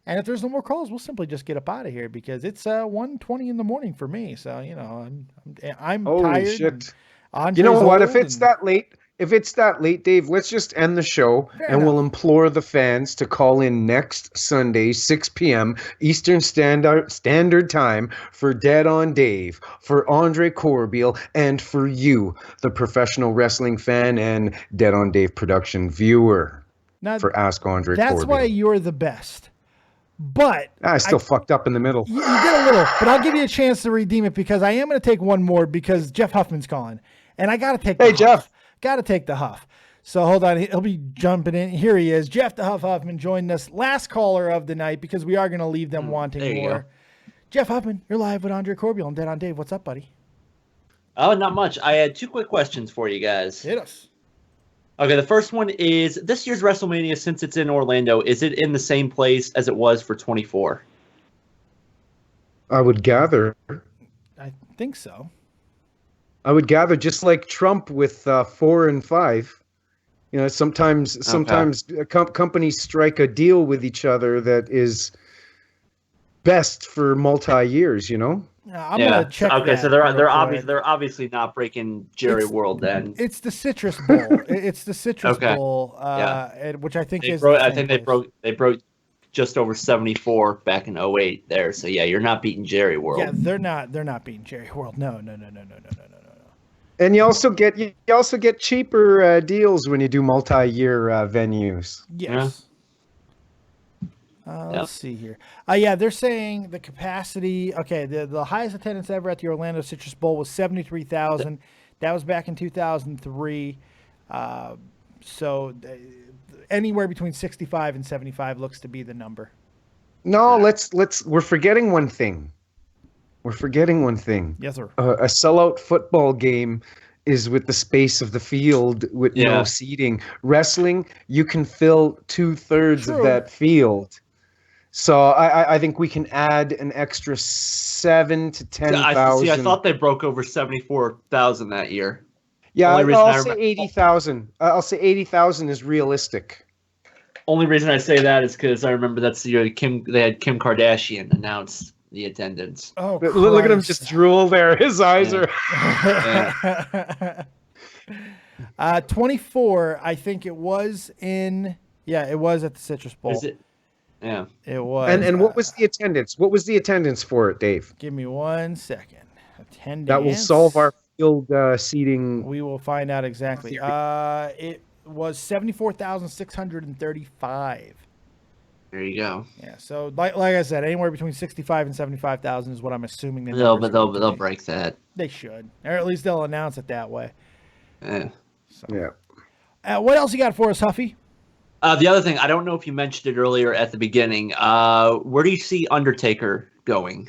B: And if there's no more calls, we'll simply just get up out of here, because it's 1:20 in the morning for me. So, I'm tired.
C: Shit. You know what? If it's that late, Dave, let's just end the show. We'll implore the fans to call in next Sunday, 6 p.m. Eastern Standard Time for Dead on Dave, for Andre Corbeil, and for you, the professional wrestling fan and Dead on Dave production viewer, for Ask Andre Corbeil.
B: That's why you're the best. But
C: I still fucked up in the middle.
B: You did a little, but I'll give you a chance to redeem it, because I am going to take one more, because Jeff Huffman's calling, and I got to take. Hey,
C: Jeff.
B: Got to take the Huff. So hold on. He'll be jumping in. Here he is. Jeff the Huff Huffman joined us. Last caller of the night, because we are going to leave them wanting more. Go. Jeff Huffman, you're live with Andre Corbeil and Dead on Dave. What's up, buddy?
G: Oh, not much. I had 2 quick questions for you guys.
B: Hit us.
G: Okay, the first one is, this year's WrestleMania, since it's in Orlando, is it in the same place as it was for 24?
C: I would gather.
B: I think so.
C: I would gather, just like Trump with 4 and 5. Sometimes companies strike a deal with each other that is best for multi-years.
B: I'm gonna check.
G: Okay, so they're obviously not breaking Jerry World then.
B: It's the Citrus Bowl. It's the Citrus Bowl, which I think
G: they broke just over 74 back in 08 there. So yeah, you're not beating Jerry World.
B: Yeah, they're not beating Jerry World. No.
C: And you also get cheaper deals when you do multi-year venues.
B: Yes. Let's see here. They're saying the capacity. Okay, the highest attendance ever at the Orlando Citrus Bowl was 73,000. That was back in 2003. So anywhere between 65 and 75 looks to be the number.
C: No, we're forgetting one thing.
B: Yes, sir.
C: A sellout football game is with the space of the field with no seating. Wrestling, you can fill 2/3 of that field. So I think we can add an extra 7,000 to 10,000.
G: I thought they broke over 74,000 that year.
C: Yeah, I'll say 80,000. I'll say 80,000 is realistic.
G: Only reason I say that is because I remember that's the year they had Kim Kardashian announce the attendance.
B: Oh,
C: look at him just drool there. His eyes are.
B: 24. I think it was in. Yeah, it was at the Citrus Bowl.
G: Is it? Yeah,
B: it was.
C: And what was the attendance? What was the attendance for it, Dave?
B: Give me 1 second. Attendance.
C: That will solve our field seating.
B: We will find out exactly. It was 74,635.
G: there you go.
B: Yeah. So like I said, anywhere between 65 and 75,000 is what I'm assuming.
G: They'll break that.
B: They should, or at least they'll announce it that way.
G: Yeah.
B: So.
C: Yeah.
B: What else you got for us, Huffy?
G: The other thing, I don't know if you mentioned it earlier at the beginning. Where do you see Undertaker going?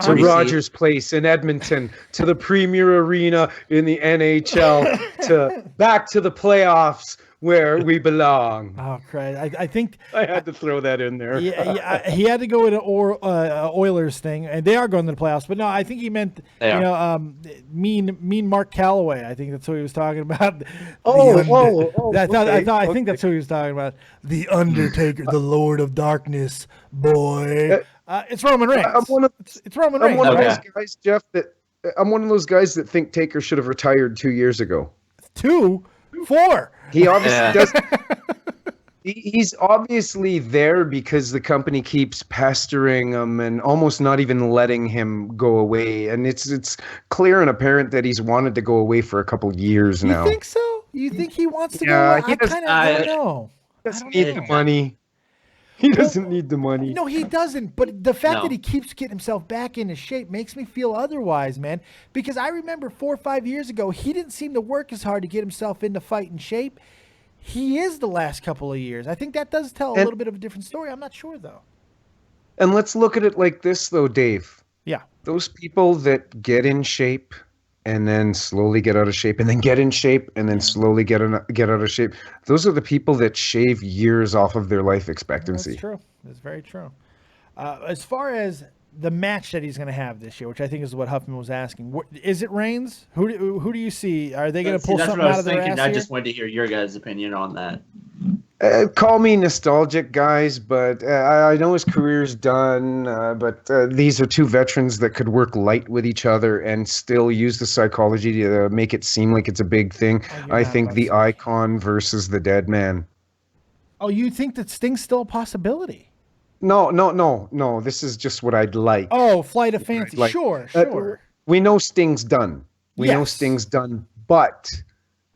C: To Rogers Place in Edmonton, to the Premier Arena in the NHL, back to the playoffs where we belong.
B: Oh, crap. I think
C: I had to throw that in there.
B: Yeah, he had to go with an Oilers thing, and they are going to the playoffs. But no, I think he meant mean Mark Calloway. I think that's what he was talking about. I think that's who he was talking about. The Undertaker, the Lord of Darkness, boy. It's Roman Reigns. It's Roman Reigns.
C: I'm one of those guys, Jeff. I'm one of those guys that think Taker should have retired 2 years ago.
B: 2, 4.
C: He obviously does. He's obviously there because the company keeps pestering him and almost not even letting him go away. And it's clear and apparent that he's wanted to go away for a couple years now.
B: You think so? You think he wants to go away? I don't know.
C: He doesn't need the money. He doesn't need the money.
B: No, he doesn't. But the fact that he keeps getting himself back into shape makes me feel otherwise, man. Because I remember 4 or 5 years ago, he didn't seem to work as hard to get himself into fighting shape. He is the last couple of years. I think that does tell a little bit of a different story. I'm not sure, though.
C: And let's look at it like this, though, Dave.
B: Yeah.
C: Those people that get in shape and then slowly get out of shape and then get in shape and then slowly get out of shape. Those are the people that shave years off of their life expectancy.
B: That's true. That's very true. As far as the match that he's going to have this year, which I think is what Huffman was asking, is it Reigns? Who do you see? Are they going to pull something out of their ass
G: I
B: here?
G: just wanted to hear your guys' opinion on that.
C: Call me nostalgic, guys, but I know his career's done. But these are two veterans that could work light with each other and still use the psychology to make it seem like it's a big thing. I think the Icon versus the Dead Man.
B: Oh, you think that Sting's still a possibility?
C: No. This is just what I'd like.
B: Oh, Flight of Fancy. Sure.
C: We know Sting's done. But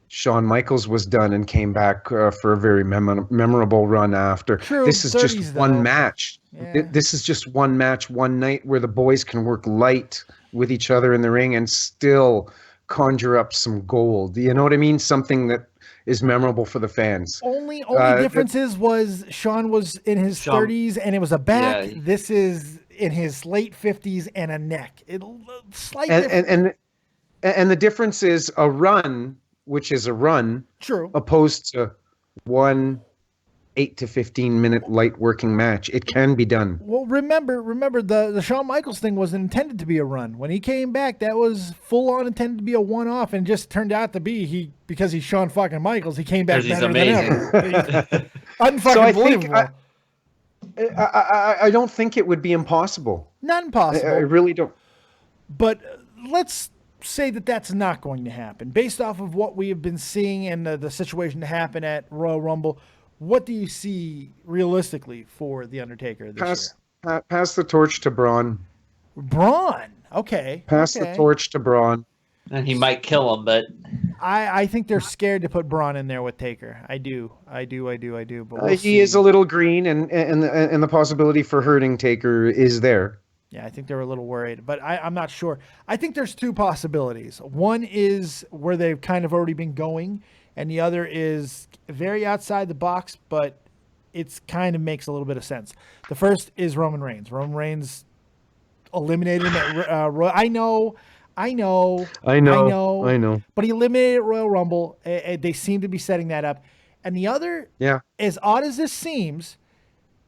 C: Shawn Michaels was done and came back for a very memorable run after.
B: True,
C: this is just one match.
B: Yeah.
C: This is just one match, one night where the boys can work light with each other in the ring and still conjure up some gold. You know what I mean? Something that is memorable for the fans.
B: Only difference was Shawn was in his 30s and it was a back. Yeah. This is in his late 50s and a neck.
C: And the difference is a run, which is a run,
B: true,
C: opposed to one 8 to 15 minute light working match. It can be done.
B: Well, remember the Shawn Michaels thing wasn't intended to be a run. When he came back, that was full on intended to be a one off, and just turned out to be because he's Shawn fucking Michaels. He came back better than ever. Unfucking believable.
C: I don't think it would be impossible.
B: Not impossible.
C: I really don't.
B: But let's say that that's not going to happen based off of what we have been seeing and the situation to happen at Royal Rumble. What do you see realistically for The Undertaker this year?
C: Pass the torch to Braun.
B: Braun, okay.
C: Pass the torch to Braun.
G: And he might kill him, but
B: I think they're scared to put Braun in there with Taker. I do. But
C: he is a little green, and the possibility for hurting Taker is there.
B: Yeah, I think they were a little worried, but I'm not sure. I think there's two possibilities. One is where they've kind of already been going, and the other is very outside the box, but it's kind of makes a little bit of sense. The first is Roman Reigns. Roman Reigns eliminated him at I know. But he eliminated Royal Rumble. They seem to be setting that up. And the other, as odd as this seems,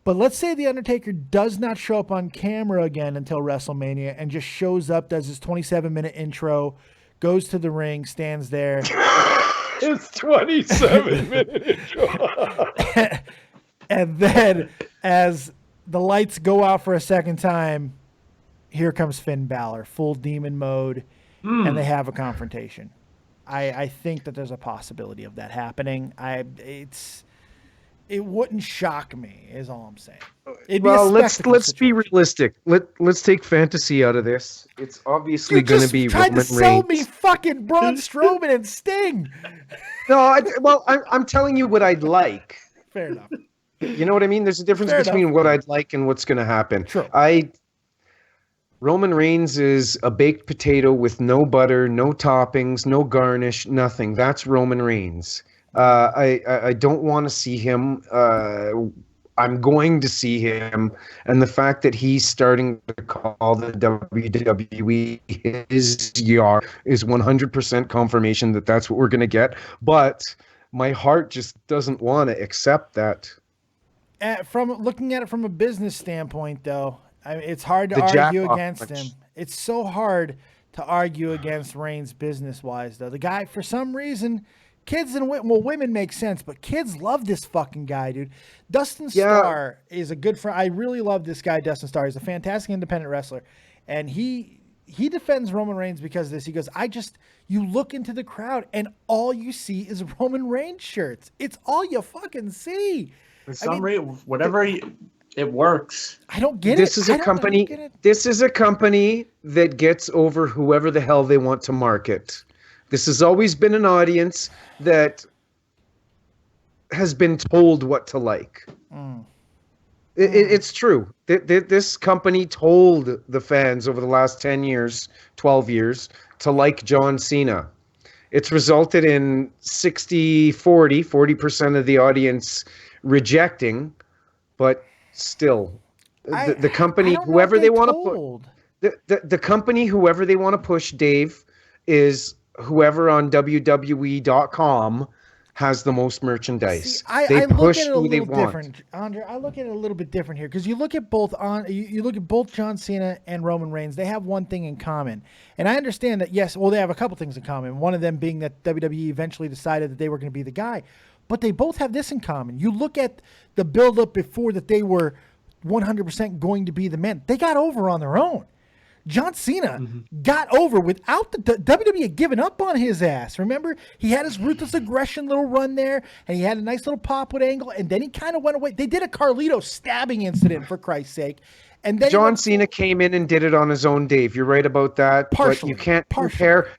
B: but let's say the Undertaker does not show up on camera again until WrestleMania and just shows up, does his 27-minute intro, goes to the ring, stands there.
C: It's 27-minute intro.
B: And then as the lights go out for a second time, here comes Finn Balor, full demon mode, and they have a confrontation. I think that there's a possibility of that happening. It wouldn't shock me, is all I'm saying.
C: Let's be realistic. Let's take fantasy out of this. It's obviously going to be Roman Reigns.
B: You tried to sell me fucking Braun Strowman and Sting.
C: No, I'm telling you what I'd like.
B: Fair enough.
C: You know what I mean? There's a difference between what I'd like and what's going to happen.
B: True.
C: Roman Reigns is a baked potato with no butter, no toppings, no garnish, nothing. That's Roman Reigns. I don't want to see him. I'm going to see him. And the fact that he's starting to call the WWE his yar is 100% confirmation that that's what we're going to get. But my heart just doesn't want to accept that.
B: From looking at it from a business standpoint, though, it's hard to argue against him. It's so hard to argue against Reigns business-wise, though. The guy, for some reason, kids and women make sense, but kids love this fucking guy, dude. Dustin Starr is a good friend. I really love this guy, Dustin Starr. He's a fantastic independent wrestler, and he defends Roman Reigns because of this. He goes, you look into the crowd, and all you see is Roman Reigns shirts. It's all you fucking see.
G: For some reason, it works.
B: I don't get
C: This is a company that gets over whoever the hell they want to market. This has always been an audience that has been told what to like. It's true. This company told the fans over the last 10 years, 12 years, to like John Cena. It's resulted in 40% of the audience rejecting, but still, the company, whoever they want to put, the company, whoever they want to push, Dave, is whoever on WWE.com has the most merchandise. They push who they want.
B: Andre, I look at it a little bit different here because you look at both John Cena and Roman Reigns. They have one thing in common, and I understand that. Yes, well, they have a couple things in common. One of them being that WWE eventually decided that they were going to be the guy. But they both have this in common. You look at the buildup before that they were 100% going to be the men. They got over on their own. John Cena got over without the WWE had given up on his ass. Remember, he had his ruthless aggression little run there, and he had a nice little pop with Angle, and then he kind of went away. They did a Carlito stabbing incident, for Christ's sake. And then
C: John Cena came in and did it on his own, Dave. You're right about that.
B: Partially,
C: but you can't compare.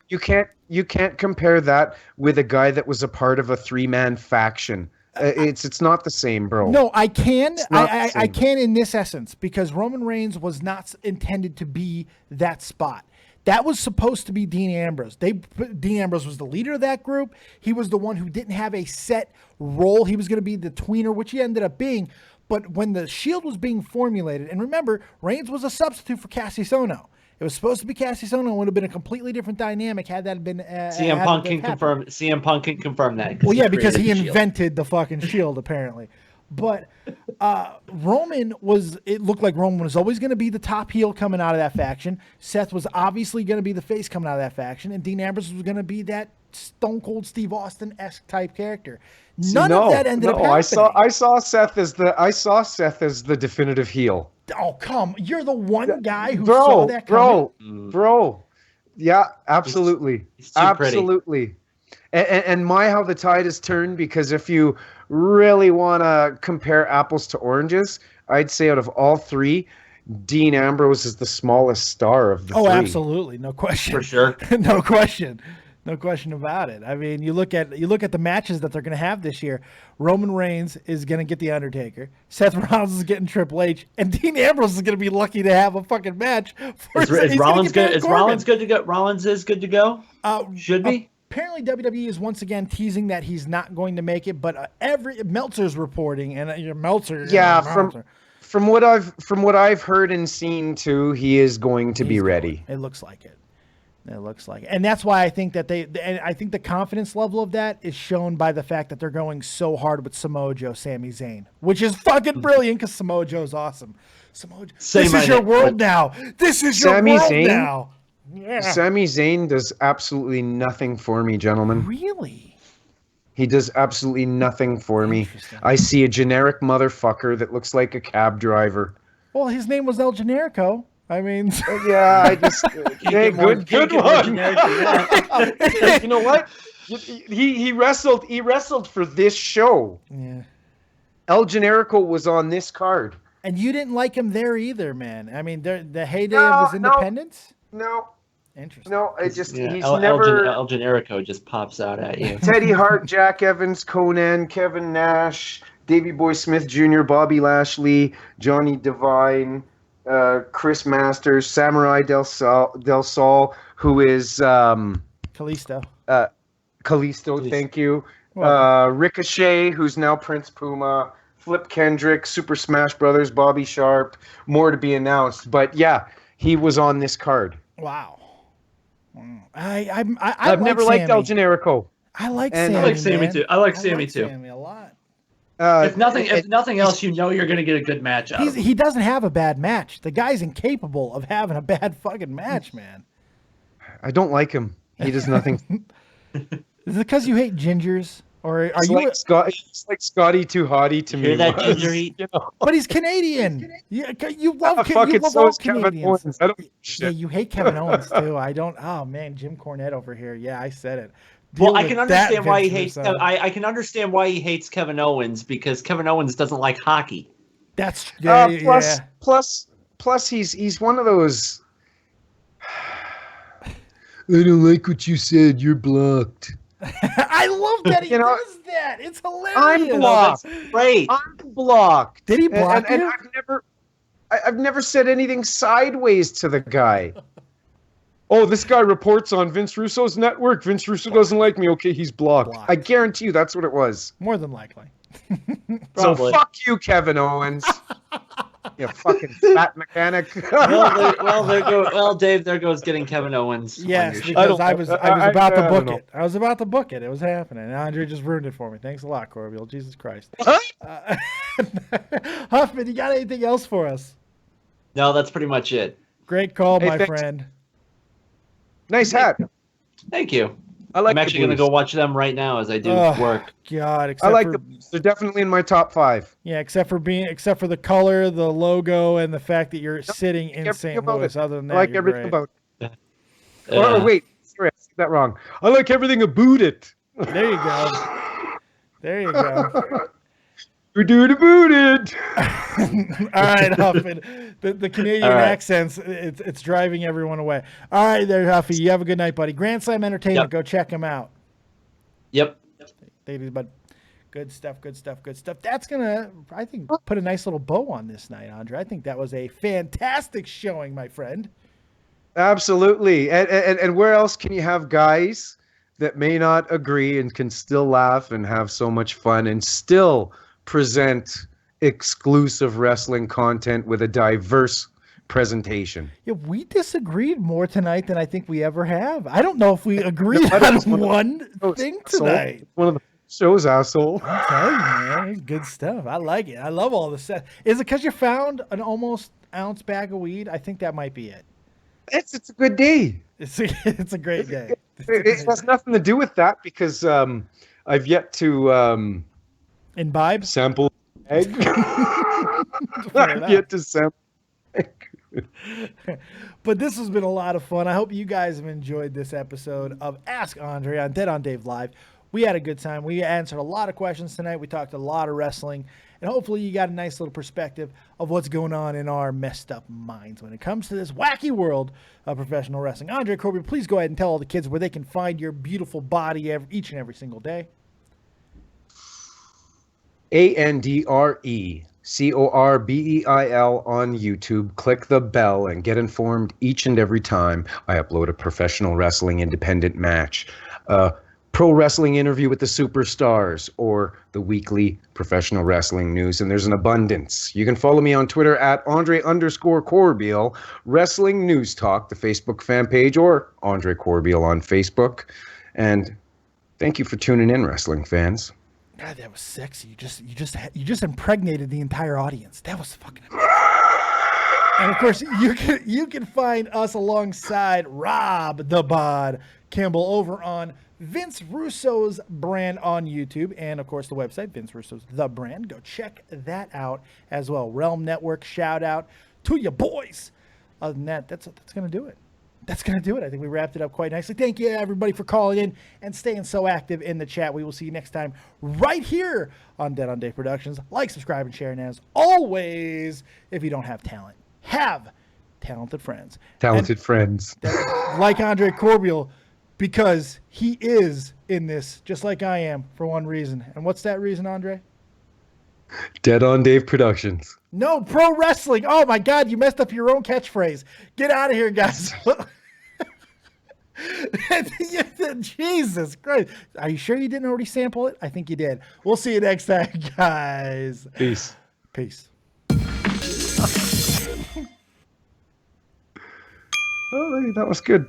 C: You can't compare that with a guy that was a part of a 3-man faction. It's not the same, bro.
B: No, I can. I can in this essence because Roman Reigns was not intended to be that spot. That was supposed to be Dean Ambrose. Dean Ambrose was the leader of that group. He was the one who didn't have a set role. He was going to be the tweener, which he ended up being. But when the Shield was being formulated, and remember, Reigns was a substitute for Cassius Ohno. It was supposed to be Cassius Ohno. It would have been a completely different dynamic had that been.
G: CM Punk can confirm. CM Punk can confirm that.
B: Well, yeah, because he invented the fucking Shield apparently. But Roman was. It looked like Roman was always going to be the top heel coming out of that faction. Seth was obviously going to be the face coming out of that faction, and Dean Ambrose was going to be that Stone Cold Steve Austin-esque type character. None of that ended up happening.
C: I saw Seth as the definitive heel.
B: Oh, come! You're the one guy who saw that coming.
C: Bro. Yeah, absolutely.
G: He's too
C: absolutely. And my, how the tide has turned, because if you really want to compare apples to oranges, I'd say out of all three, Dean Ambrose is the smallest star of the three.
B: Oh, absolutely. No question.
G: For sure.
B: No question. No question about it. I mean, you look at the matches that they're going to have this year. Roman Reigns is going to get the Undertaker. Seth Rollins is getting Triple H, and Dean Ambrose is going to be lucky to have a fucking match.
G: Is Rollins good? Is Rollins good to go? Rollins is good to go. Should be.
B: Apparently, WWE is once again teasing that he's not going to make it, but Meltzer's reporting, and Meltzer.
C: Yeah, from what I've heard and seen too, he is going to be ready.
B: It looks like it. It looks like it. And that's why I think that I think the confidence level of that is shown by the fact that they're going so hard with Samoa Joe, Sami Zayn, which is fucking brilliant because Samoa Joe's awesome. This is your world now. This is your world now. Yeah.
C: Sami Zayn does absolutely nothing for me, gentlemen.
B: Really?
C: He does absolutely nothing for me. I see a generic motherfucker that looks like a cab driver.
B: Well, his name was El Generico. I mean,
C: yeah, I just hey, good one. You know what? He wrestled for this show.
B: Yeah.
C: El Generico was on this card,
B: and you didn't like him there either, man. I mean, the heyday of his independence.
C: No.
B: Interesting.
C: No, it just he's
G: El
C: Generico
G: just pops out at you.
C: Teddy Hart, Jack Evans, Conan, Kevin Nash, Davey Boy Smith Jr., Bobby Lashley, Johnny Devine, Chris Masters, Samurai Del Sol, who is
B: Kalisto.
C: Kalisto, thank you. Ricochet, who's now Prince Puma, Flip Kendrick, Super Smash Brothers, Bobby Sharp, more to be announced. But yeah, he was on this card.
B: Wow.
C: I've never liked El Generico.
B: I like Sammy.
G: I like Sammy too. I like Sammy too.
B: Sammy a lot.
G: If nothing else, you know you're going to get a good match out of him.
B: He doesn't have a bad match. The guy's incapable of having a bad fucking match, man.
C: I don't like him. He does nothing.
B: Is it because you hate gingers? Or are
C: it's
B: you
C: it's like Scotty Too Hottie to me?
G: Hear that, ginger eat?
C: You know?
B: But he's Canadian. You love
C: so
B: all
C: is Kevin
B: Canadians.
C: Owens. I don't
B: Yeah, you hate Kevin Owens too. I don't. Oh man, Jim Cornette over here. Yeah, I said it.
G: Well, I can understand why he hates. I can understand why he hates Kevin Owens because Kevin Owens doesn't like hockey.
B: That's
C: plus he's one of those. I don't like what you said. You're blocked.
B: I love that he does that. It's hilarious.
C: I'm blocked.
G: Great.
C: I'm blocked.
B: Did he block you?
C: And I've never said anything sideways to the guy. Oh, this guy reports on Vince Russo's network. Vince Russo doesn't like me. Okay, he's blocked. I guarantee you that's what it was.
B: More than likely.
C: So fuck you, Kevin Owens. You fucking fat mechanic.
G: Well, Dave, there goes getting Kevin Owens.
B: Yes, because I was about to book it. I was about to book it. It was happening. Andre just ruined it for me. Thanks a lot, Corbeil. Jesus Christ. Huffman, you got anything else for us?
G: No, that's pretty much it.
B: Great call, my friend.
C: Nice hat.
G: Thank you.
C: I'm
G: actually going to go watch them right now as I do work.
B: God,
C: I like the Blues. They're definitely in my top 5.
B: Yeah, except for the color, the logo, and the fact that you're sitting in St. Louis. Other than that,
C: I like everything about it. Or wait, sorry, I said that wrong. I like everything about it.
B: There you go. There you go.
C: We're doing about it.
B: All right, Huffman. The Canadian accents, it's driving everyone away. All right, there, Huffy. You have a good night, buddy. Grand Slam Entertainment. Yep. Go check them out.
G: Yep.
B: But good stuff. That's gonna, I think, put a nice little bow on this night, Andre. I think that was a fantastic showing, my friend.
C: Absolutely. And where else can you have guys that may not agree and can still laugh and have so much fun and still present exclusive wrestling content with a diverse presentation?
B: Yeah, we disagreed more tonight than I think we ever have. I don't know if we agreed on one thing tonight.
C: One of the shows, asshole.
B: I'm telling you, man, it's good stuff. I like it. I love all the stuff. Is it because you found an almost ounce bag of weed? I think that might be it.
C: It's a good day.
B: It's a great day.
C: It has nothing to do with that because I've yet to
B: imbibe
C: sample egg. I've yet to sample egg.
B: But this has been a lot of fun. I hope you guys have enjoyed this episode of Ask Andre on Dead on Dave Live. We had a good time. We answered a lot of questions tonight. We talked a lot of wrestling. And hopefully you got a nice little perspective of what's going on in our messed up minds when it comes to this wacky world of professional wrestling. Andre Corbeil, please go ahead and tell all the kids where they can find your beautiful body each and every single day.
C: AndreCorbeil on YouTube. Click the bell and get informed each and every time I upload a professional wrestling independent match, a pro wrestling interview with the superstars, or the weekly professional wrestling news. And there's an abundance. You can follow me on Twitter at Andre_Corbeil, Wrestling News Talk, the Facebook fan page, or Andre Corbeil on Facebook. And thank you for tuning in, wrestling fans.
B: God, that was sexy. You just impregnated the entire audience. That was fucking amazing. And of course, you can find us alongside Rob the Bod Campbell over on Vince Russo's brand on YouTube, and of course the website Vince Russo's The Brand. Go check that out as well. Realm Network, shout out to you boys. Other than that, that's gonna do it. That's going to do it. I think we wrapped it up quite nicely. Thank you, everybody, for calling in and staying so active in the chat. We will see you next time right here on Dead on Day Productions. Like, subscribe, and share. And as always, if you don't have talent, have talented friends.
C: Talented friends.
B: Like Andre Corbeil, because he is in this, just like I am, for one reason. And what's that reason, Andre?
C: Dead on Dave Productions.
B: No, pro wrestling. Oh, my God, you messed up your own catchphrase. Get out of here, guys. Jesus Christ. Are you sure you didn't already sample it? I think you did. We'll see you next time, guys.
C: Peace.
B: Peace.
C: Oh, that was good.